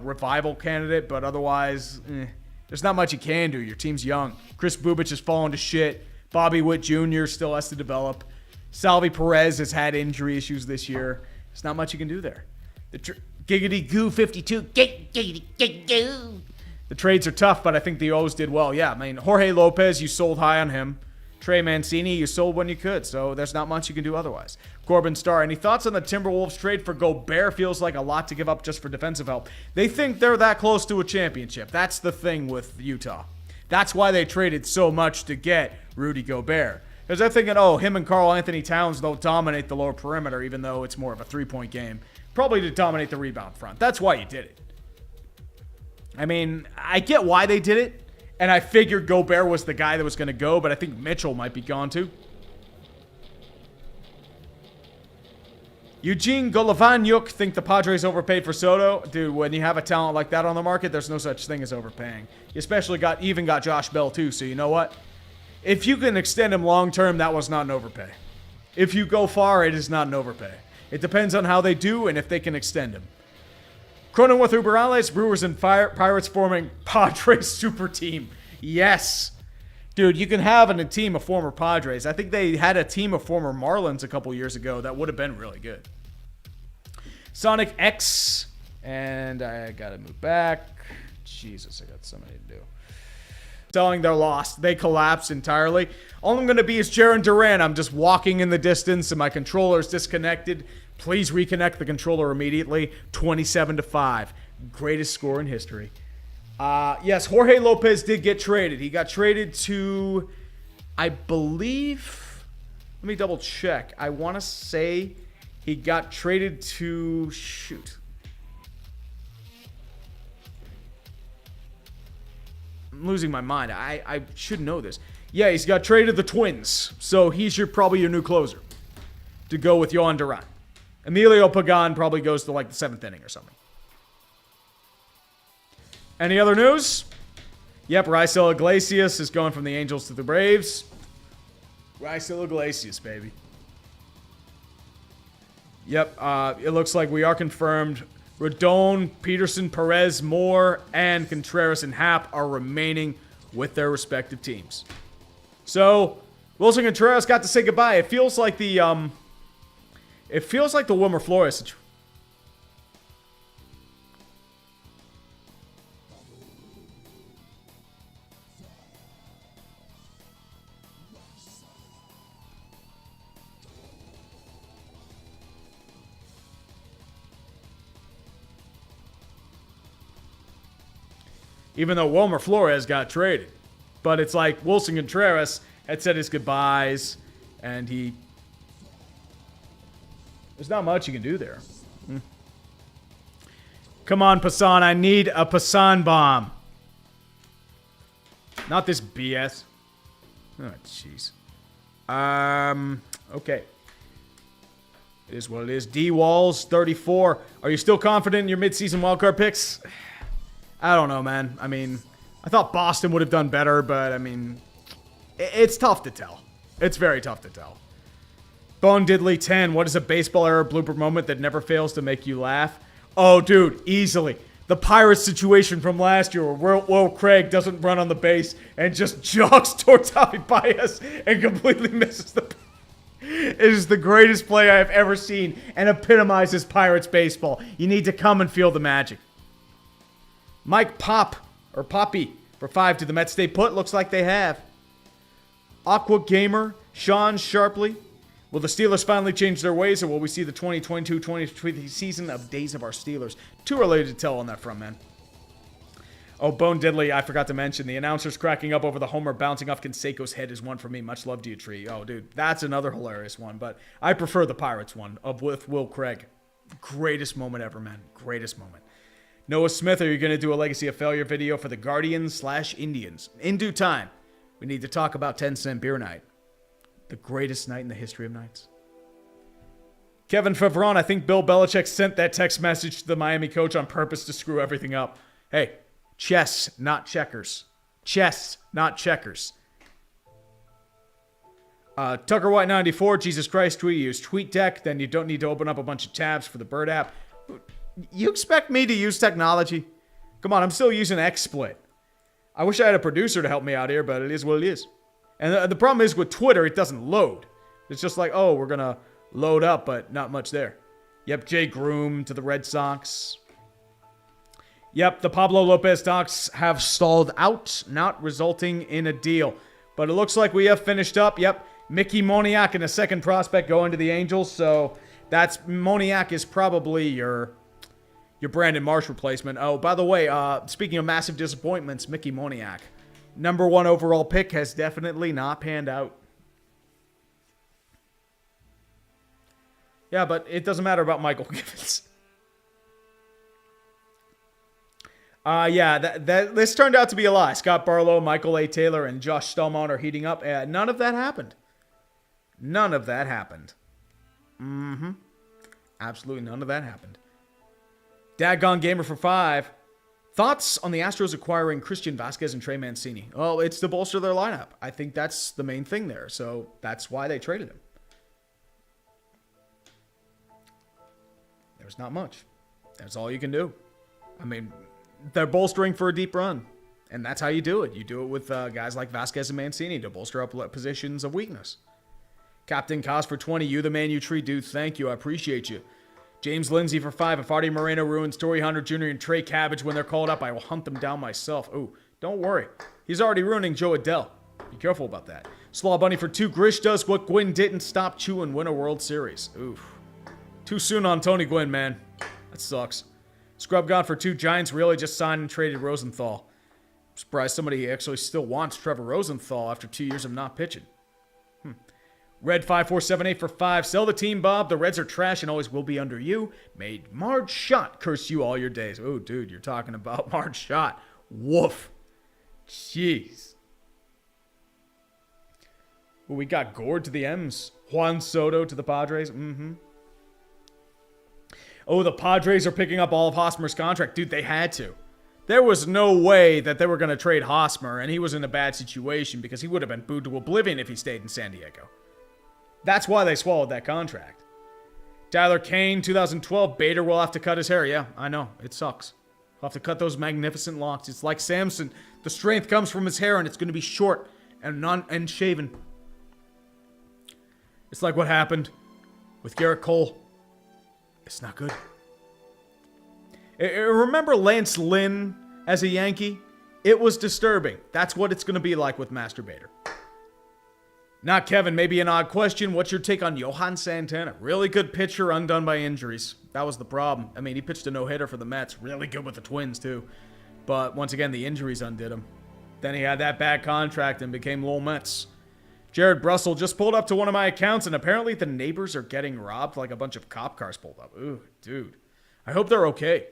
A: revival candidate, but otherwise, there's not much you can do. Your team's young. Chris Bubich has fallen to shit. Bobby Witt Jr. still has to develop. Salvi Perez has had injury issues this year. There's not much you can do there. Giggity Goo 52. Giggity Goo. The trades are tough, but I think the O's did well. Yeah, I mean, Jorge Lopez, you sold high on him. Trey Mancini, you sold when you could, so there's not much you can do otherwise. Corbin Starr, any thoughts on the Timberwolves trade for Gobert? Feels like a lot to give up just for defensive help. They think they're that close to a championship. That's the thing with Utah. That's why they traded so much to get Rudy Gobert. Because they're thinking, him and Karl Anthony Towns, they'll dominate the lower perimeter, even though it's more of a three-point game. Probably to dominate the rebound front. That's why you did it. I mean, I get why they did it. And I figured Gobert was the guy that was going to go, but I think Mitchell might be gone too. Eugene Golovanyuk think the Padres overpaid for Soto. Dude, when you have a talent like that on the market, there's no such thing as overpaying. You especially even got Josh Bell too, so you know what? If you can extend him long term, that was not an overpay. If you go far, it is not an overpay. It depends on how they do and if they can extend him. Cronin with Uberales, Brewers and Pirates forming Padres super team. Yes. Dude, you can have a team of former Padres. I think they had a team of former Marlins a couple years ago that would have been really good. Sonic X. And I got to move back. Jesus, I got so many to do. Telling they're lost. They collapsed entirely. All I'm going to be is Jaron Duran. I'm just walking in the distance and my controller is disconnected. Please reconnect the controller immediately. 27-5. Greatest score in history. Yes, Jorge Lopez did get traded. He got traded to, I believe, let me double check. I want to say he got traded to, shoot. I'm losing my mind. I should know this. Yeah, he's got traded to the Twins. So he's probably your new closer to go with Yohan Duran. Emilio Pagan probably goes to like the 7th inning or something. Any other news? Yep, Raisel Iglesias is going from the Angels to the Braves. Raisel Iglesias, baby. Yep, it looks like we are confirmed. Rodon, Peterson, Perez, Moore, and Contreras and Happ are remaining with their respective teams. So, Wilson Contreras got to say goodbye. It feels like the Wilmer Flores situation. Even though Wilmer Flores got traded. But it's like Wilson Contreras had said his goodbyes, and there's not much you can do there. Come on, Passan. I need a Passan bomb. Not this BS. Oh, jeez. Okay. It is what it is. D Walls, 34. Are you still confident in your midseason wildcard picks? I don't know, man. I mean, I thought Boston would have done better, but I mean, it's tough to tell. It's very tough to tell. Bone Diddley 10. What is a baseball era blooper moment that never fails to make you laugh? Oh, dude, easily. The Pirates situation from last year where Will Craig doesn't run on the base and just jogs towards Javi Baez and completely misses the... It is the greatest play I have ever seen and epitomizes Pirates baseball. You need to come and feel the magic. Mike Poppy for 5 to the Mets stay put. Looks like they have. Aqua Gamer, Sean Sharpley. Will the Steelers finally change their ways, or will we see the 2022-2023 season of Days of Our Steelers? Too early to tell on that front, man. Oh, Bone Diddley, I forgot to mention. The announcers cracking up over the homer bouncing off Canseco's head is one for me. Much love to you, Tree. Oh, dude, that's another hilarious one, but I prefer the Pirates one with Will Craig. Greatest moment ever, man. Greatest moment. Noah Smith, are you going to do a Legacy of Failure video for the Guardians/Indians? In due time, we need to talk about 10 Cent Beer Night. The greatest night in the history of nights. Kevin Favron, I think Bill Belichick sent that text message to the Miami coach on purpose to screw everything up. Hey, chess, not checkers. Chess, not checkers. Tucker White 94, Jesus Christ, tweet. You use TweetDeck, then you don't need to open up a bunch of tabs for the Bird app. You expect me to use technology? Come on, I'm still using XSplit. I wish I had a producer to help me out here, but it is what it is. And the problem is with Twitter, it doesn't load. It's just like, oh, we're going to load up, but not much there. Yep, Jay Groom to the Red Sox. Yep, the Pablo Lopez talks have stalled out, not resulting in a deal. But it looks like we have finished up. Yep, Mickey Moniak and a second prospect going to the Angels. So that's Moniak is probably your Brandon Marsh replacement. Oh, by the way, speaking of massive disappointments, Mickey Moniak, number 1 overall pick, has definitely not panned out. Yeah, but it doesn't matter about Michael Givens. Yeah, this turned out to be a lie. Scott Barlow, Michael A. Taylor, and Josh Stelmont are heating up. None of that happened. None of that happened. Absolutely none of that happened. Daggone Gamer for 5. Thoughts on the Astros acquiring Christian Vasquez and Trey Mancini? Well, it's to bolster their lineup. I think that's the main thing there. So that's why they traded him. There's not much. That's all you can do. I mean, they're bolstering for a deep run. And that's how you do it. You do it with guys like Vasquez and Mancini to bolster up positions of weakness. Captain Cos for 20. You the man you treat, dude. Thank you. I appreciate you. James Lindsay for 5. If Artie Moreno ruins Torrey Hunter Jr. and Trey Cabbage when they're called up, I will hunt them down myself. Ooh, don't worry. He's already ruining Joe Adele. Be careful about that. Slaw Bunny for 2. Grish does what Gwynn didn't. Stop chewing. Win a World Series. Oof. Too soon on Tony Gwynn, man. That sucks. Scrub God for 2. Giants really just signed and traded Rosenthal. I'm surprised somebody actually still wants Trevor Rosenthal after 2 years of not pitching. Red 5478 for 5. Sell the team, Bob. The Reds are trash and always will be under you. Made Marge Shot curse you all your days. Oh, dude, you're talking about Marge Shot. Woof. Jeez. Well, we got Gord to the M's. Juan Soto to the Padres. Oh, the Padres are picking up all of Hosmer's contract. Dude, they had to. There was no way that they were going to trade Hosmer, and he was in a bad situation because he would have been booed to oblivion if he stayed in San Diego. That's why they swallowed that contract. Tyler Kane, 2012. Bader will have to cut his hair. Yeah, I know. It sucks. He'll have to cut those magnificent locks. It's like Samson. The strength comes from his hair, and it's going to be short and shaven. It's like what happened with Garrett Cole. It's not good. Remember Lance Lynn as a Yankee? It was disturbing. That's what it's going to be like with Master Bader. Not Kevin, maybe an odd question. What's your take on Johan Santana? Really good pitcher, undone by injuries. That was the problem. I mean, he pitched a no-hitter for the Mets. Really good with the Twins, too. But once again, the injuries undid him. Then he had that bad contract and became Lowell Mets. Jared Brussel just pulled up to one of my accounts, and apparently the neighbors are getting robbed like a bunch of cop cars pulled up. Ooh, dude. I hope they're okay.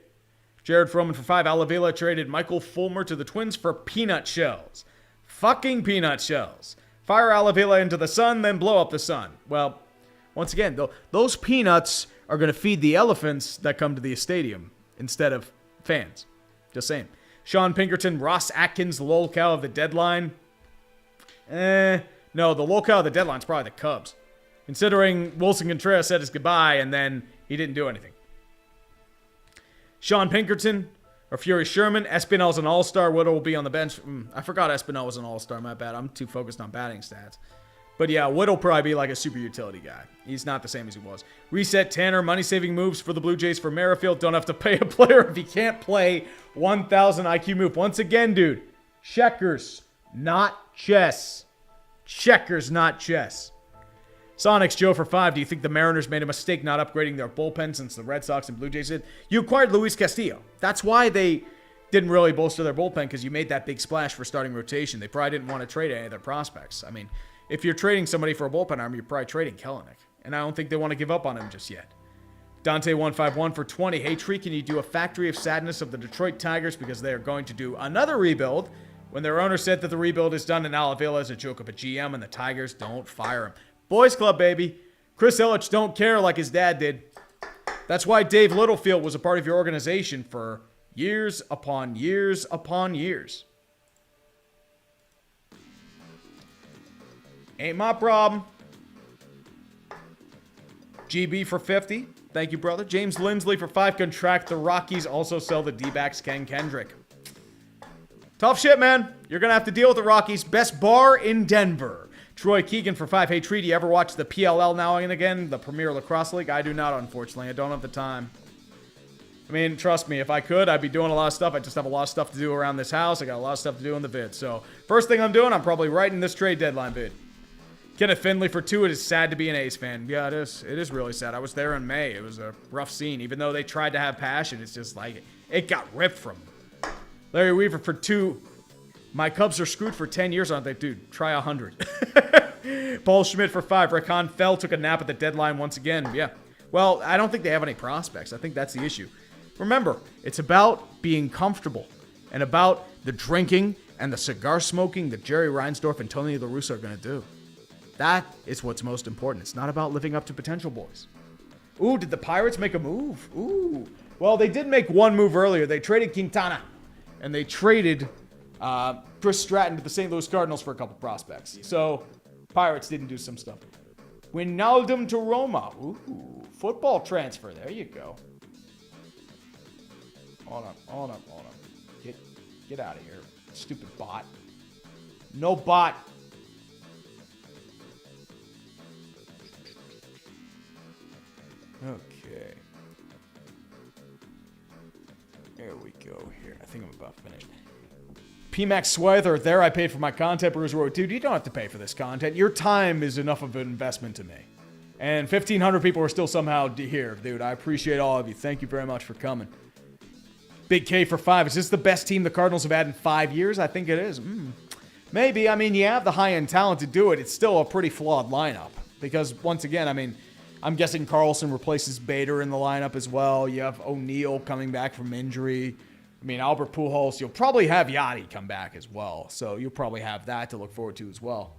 A: Jared Froman for 5. Alavila traded Michael Fulmer to the Twins for peanut shells. Fucking peanut shells. Fire Alavila into the sun, then blow up the sun. Well, once again, those peanuts are going to feed the elephants that come to the stadium instead of fans. Just saying. Sean Pinkerton, Ross Atkins, the lolcow of the deadline. No, the lolcow of the deadline is probably the Cubs. Considering Wilson Contreras said his goodbye and then he didn't do anything. Sean Pinkerton, or Fury Sherman. Espinal's an all-star. Whittle will be on the bench. I forgot Espinal was an all-star. My bad. I'm too focused on batting stats. But yeah, Whittle probably be like a super utility guy. He's not the same as he was. Reset Tanner. Money-saving moves for the Blue Jays for Merrifield. Don't have to pay a player if he can't play 1,000 IQ move. Once again, dude. Checkers, not chess. Checkers, not chess. Sonics Joe for 5. Do you think the Mariners made a mistake not upgrading their bullpen since the Red Sox and Blue Jays did? You acquired Luis Castillo. That's why they didn't really bolster their bullpen, because you made that big splash for starting rotation. They probably didn't want to trade any of their prospects. I mean, if you're trading somebody for a bullpen arm, you're probably trading Kelenic. And I don't think they want to give up on him just yet. Dante151 for 20. Hey, Tree, can you do a Factory of Sadness of the Detroit Tigers, because they are going to do another rebuild when their owner said that the rebuild is done and Alavila is a joke of a GM and the Tigers don't fire him. Boys Club, baby. Chris Ilitch don't care like his dad did. That's why Dave Littlefield was a part of your organization for years upon years upon years. Ain't my problem. GB for 50. Thank you, brother. James Lindsley for 5. Contract the Rockies. Also sell the D-backs. Ken Kendrick. Tough shit, man. You're going to have to deal with the Rockies. Best bar in Denver. Troy Keegan for 5. Hey, Tree, do you ever watch the PLL now and again? The Premier Lacrosse League? I do not, unfortunately. I don't have the time. I mean, trust me, if I could, I'd be doing a lot of stuff. I just have a lot of stuff to do around this house. I got a lot of stuff to do in the vid. So, first thing I'm doing, I'm probably writing this trade deadline vid. Kenneth Finley for 2. It is sad to be an A's fan. Yeah, it is. It is really sad. I was there in May. It was a rough scene. Even though they tried to have passion, it's just like, it got ripped from them. Larry Weaver for 2. My Cubs are screwed for 10 years, aren't they? Dude, try 100. Paul Schmidt for 5. Rakan Fell took a nap at the deadline once again. Yeah. Well, I don't think they have any prospects. I think that's the issue. Remember, it's about being comfortable. and about the drinking and the cigar smoking that Jerry Reinsdorf and Tony La Russa are going to do. That is what's most important. It's not about living up to potential, boys. Ooh, did the Pirates make a move? Ooh. Well, they did make one move earlier. They traded Quintana, and they traded Chris Stratton to the St. Louis Cardinals for a couple prospects. So, Pirates didn't do some stuff. Wijnaldum to Roma. Ooh, football transfer. There you go. Hold on. Get out of here, stupid bot. No bot. Okay. There we go here. I think I'm about finished. PMax Swither, there I paid for my content. Bruce wrote, dude, you don't have to pay for this content. Your time is enough of an investment to me. And 1,500 people are still somehow here, dude. I appreciate all of you. Thank you very much for coming. Big K for 5. Is this the best team the Cardinals have had in 5 years? I think it is. Maybe. I mean, you have the high-end talent to do it. It's still a pretty flawed lineup. Because, once again, I mean, I'm guessing Carlson replaces Bader in the lineup as well. You have O'Neal coming back from injury. I mean, Albert Pujols. You'll probably have Yachty come back as well. So you'll probably have that to look forward to as well.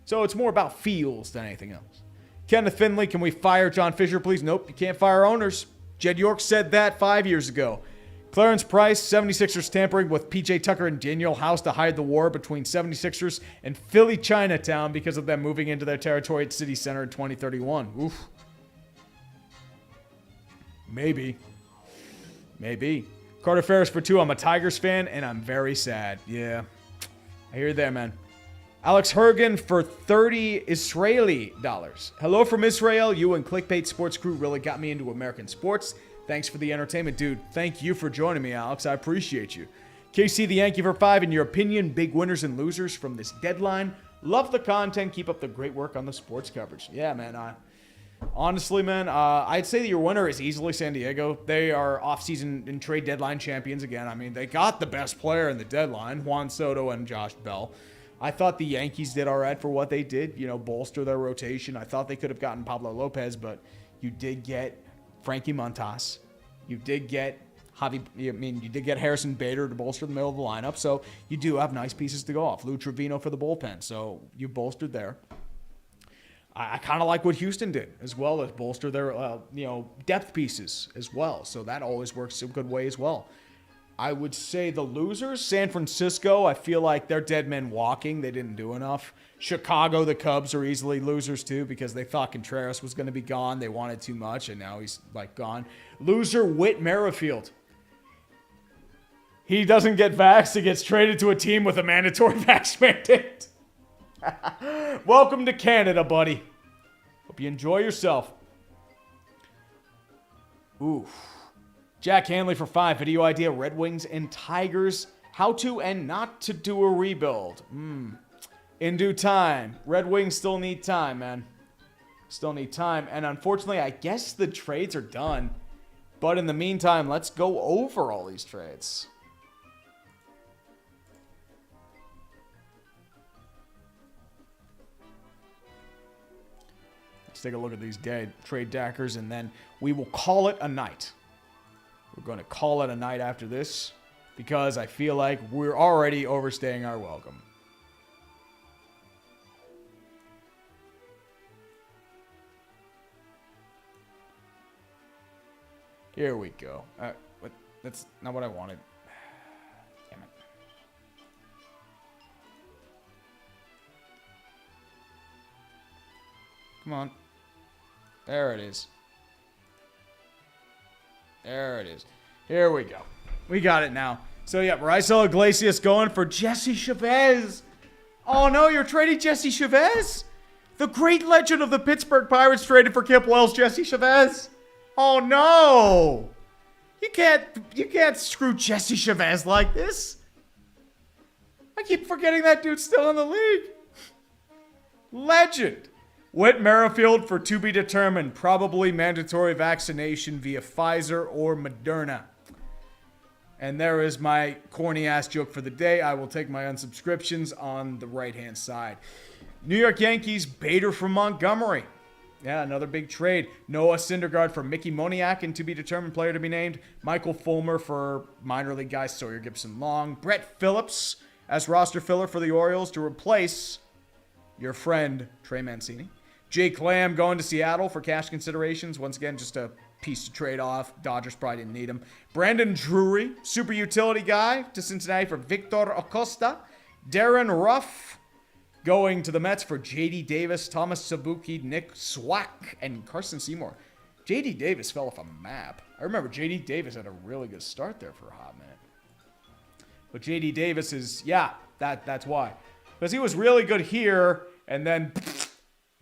A: So it's more about feels than anything else. Kenneth Finley, can we fire John Fisher, please? Nope, you can't fire owners. Jed York said that 5 years ago. Clarence Price, 76ers tampering with P.J. Tucker and Daniel House to hide the war between 76ers and Philly Chinatown because of them moving into their territory at City Center in 2031. Oof. Maybe. Carter Ferris for 2. I'm a Tigers fan, and I'm very sad. Yeah. I hear you there, man. Alex Hergen for 30 Israeli dollars. Hello from Israel. You and Clickbait Sports Crew really got me into American sports. Thanks for the entertainment, dude. Thank you for joining me, Alex. I appreciate you. KC the Yankee for 5. In your opinion, big winners and losers from this deadline. Love the content. Keep up the great work on the sports coverage. Yeah, man. Honestly, man, I'd say that your winner is easily San Diego. They are offseason and trade deadline champions again. I mean, they got the best player in the deadline, Juan Soto and Josh Bell. I thought the Yankees did all right for what they did, bolster their rotation. I thought they could have gotten Pablo Lopez, but you did get Frankie Montas. You did get Harrison Bader to bolster the middle of the lineup. So you do have nice pieces to go off. Lou Trevino for the bullpen. So you bolstered there. I kind of like what Houston did as well as bolster their, depth pieces as well. So that always works a good way as well. I would say the losers, San Francisco, I feel like they're dead men walking. They didn't do enough. Chicago, the Cubs are easily losers too because they thought Contreras was going to be gone. They wanted too much, and now he's gone. Loser, Whit Merrifield. He doesn't get vaxxed. He gets traded to a team with a mandatory vax mandate. Welcome to Canada, buddy. Hope you enjoy yourself. Oof. Jack Hanley for 5. Video idea, Red Wings and Tigers. How to and not to do a rebuild. In due time. Red Wings still need time, man. Still need time. And unfortunately, I guess the trades are done. But in the meantime, let's go over all these trades. Let's take a look at these trade dackers, and then we will call it a night. We're going to call it a night after this because I feel like we're already overstaying our welcome. Here we go. That's not what I wanted. Damn it. Come on. There it is. There it is. Here we go. We got it now. So, yeah, Raisel Iglesias going for Jesse Chavez. Oh, no, you're trading Jesse Chavez? The great legend of the Pittsburgh Pirates traded for Kip Wells, Jesse Chavez. Oh, no. You can't screw Jesse Chavez like this. I keep forgetting that dude's still in the league. Legend. Whit Merrifield for to be determined. Probably mandatory vaccination via Pfizer or Moderna. And there is my corny-ass joke for the day. I will take my unsubscriptions on the right-hand side. New York Yankees, Bader from Montgomery. Yeah, another big trade. Noah Syndergaard for Mickey Moniak and to be determined player to be named. Michael Fulmer for minor league guy Sawyer Gibson-Long. Brett Phillips as roster filler for the Orioles to replace your friend Trey Mancini. Jake Lamb going to Seattle for cash considerations. Once again, just a piece to trade off. Dodgers probably didn't need him. Brandon Drury, super utility guy to Cincinnati for Victor Acosta. Darren Ruff going to the Mets for J.D. Davis, Thomas Sabuki, Nick Swack, and Carson Seymour. J.D. Davis fell off a map. I remember J.D. Davis had a really good start there for a hot minute. But J.D. Davis is, yeah, that's why. Because he was really good here and then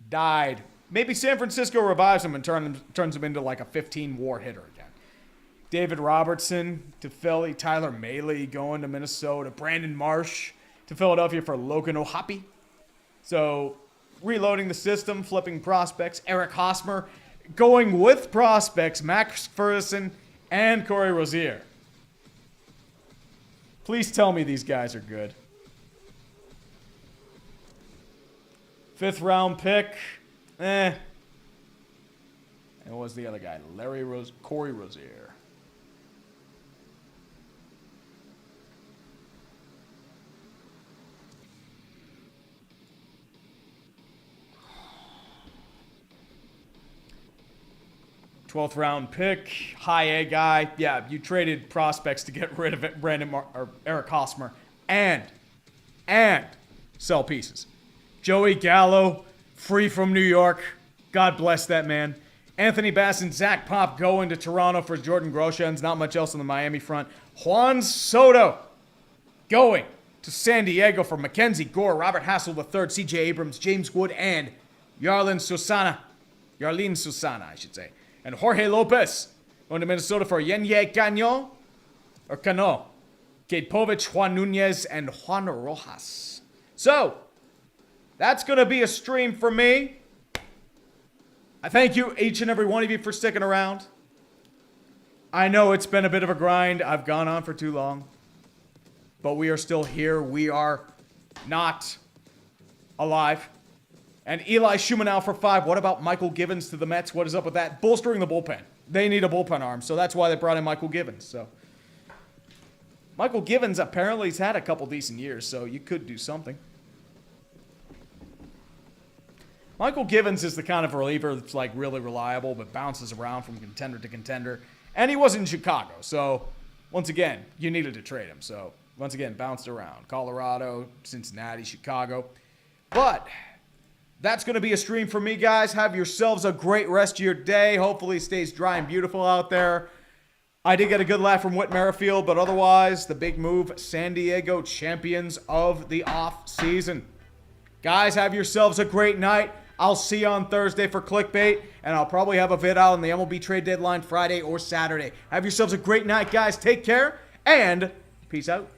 A: died. Maybe San Francisco revives him and turns him into like a 15-WAR hitter again. David Robertson to Philly. Tyler Mahle going to Minnesota. Brandon Marsh to Philadelphia for Logan O'Hoppe. So, reloading the system, flipping prospects. Eric Hosmer going with prospects. Max Ferguson and Corey Rozier. Please tell me these guys are good. 5th round pick. And what was the other guy? Corey Rozier. Twelfth round pick, high A guy. Yeah, you traded prospects to get rid of it, Eric Hosmer and sell pieces. Joey Gallo, free from New York. God bless that man. Anthony Bass and Zach Pop going to Toronto for Jordan Groshans. Not much else on the Miami front. Juan Soto going to San Diego for Mackenzie Gore, Robert Hassel III, C.J. Abrams, James Wood, and Yarlin Susana, I should say. And Jorge Lopez going to Minnesota for Yenye Cano, Kate Povich, Juan Nunez, and Juan Rojas. So, that's going to be a stream for me. I thank you, each and every one of you, for sticking around. I know it's been a bit of a grind. I've gone on for too long. But we are still here. We are not alive. And Eli Shumanow for 5. What about Michael Givens to the Mets? What is up with that? Bolstering the bullpen. They need a bullpen arm, so that's why they brought in Michael Givens. So Michael Givens apparently has had a couple decent years, so you could do something. Michael Givens is the kind of reliever that's like really reliable, but bounces around from contender to contender. And he was in Chicago, so once again, you needed to trade him. So once again, bounced around. Colorado, Cincinnati, Chicago. But that's going to be a stream for me, guys. Have yourselves a great rest of your day. Hopefully it stays dry and beautiful out there. I did get a good laugh from Whit Merrifield, but otherwise, the big move, San Diego champions of the off-season. Guys, have yourselves a great night. I'll see you on Thursday for Clickbait, and I'll probably have a vid out on the MLB Trade Deadline Friday or Saturday. Have yourselves a great night, guys. Take care, and peace out.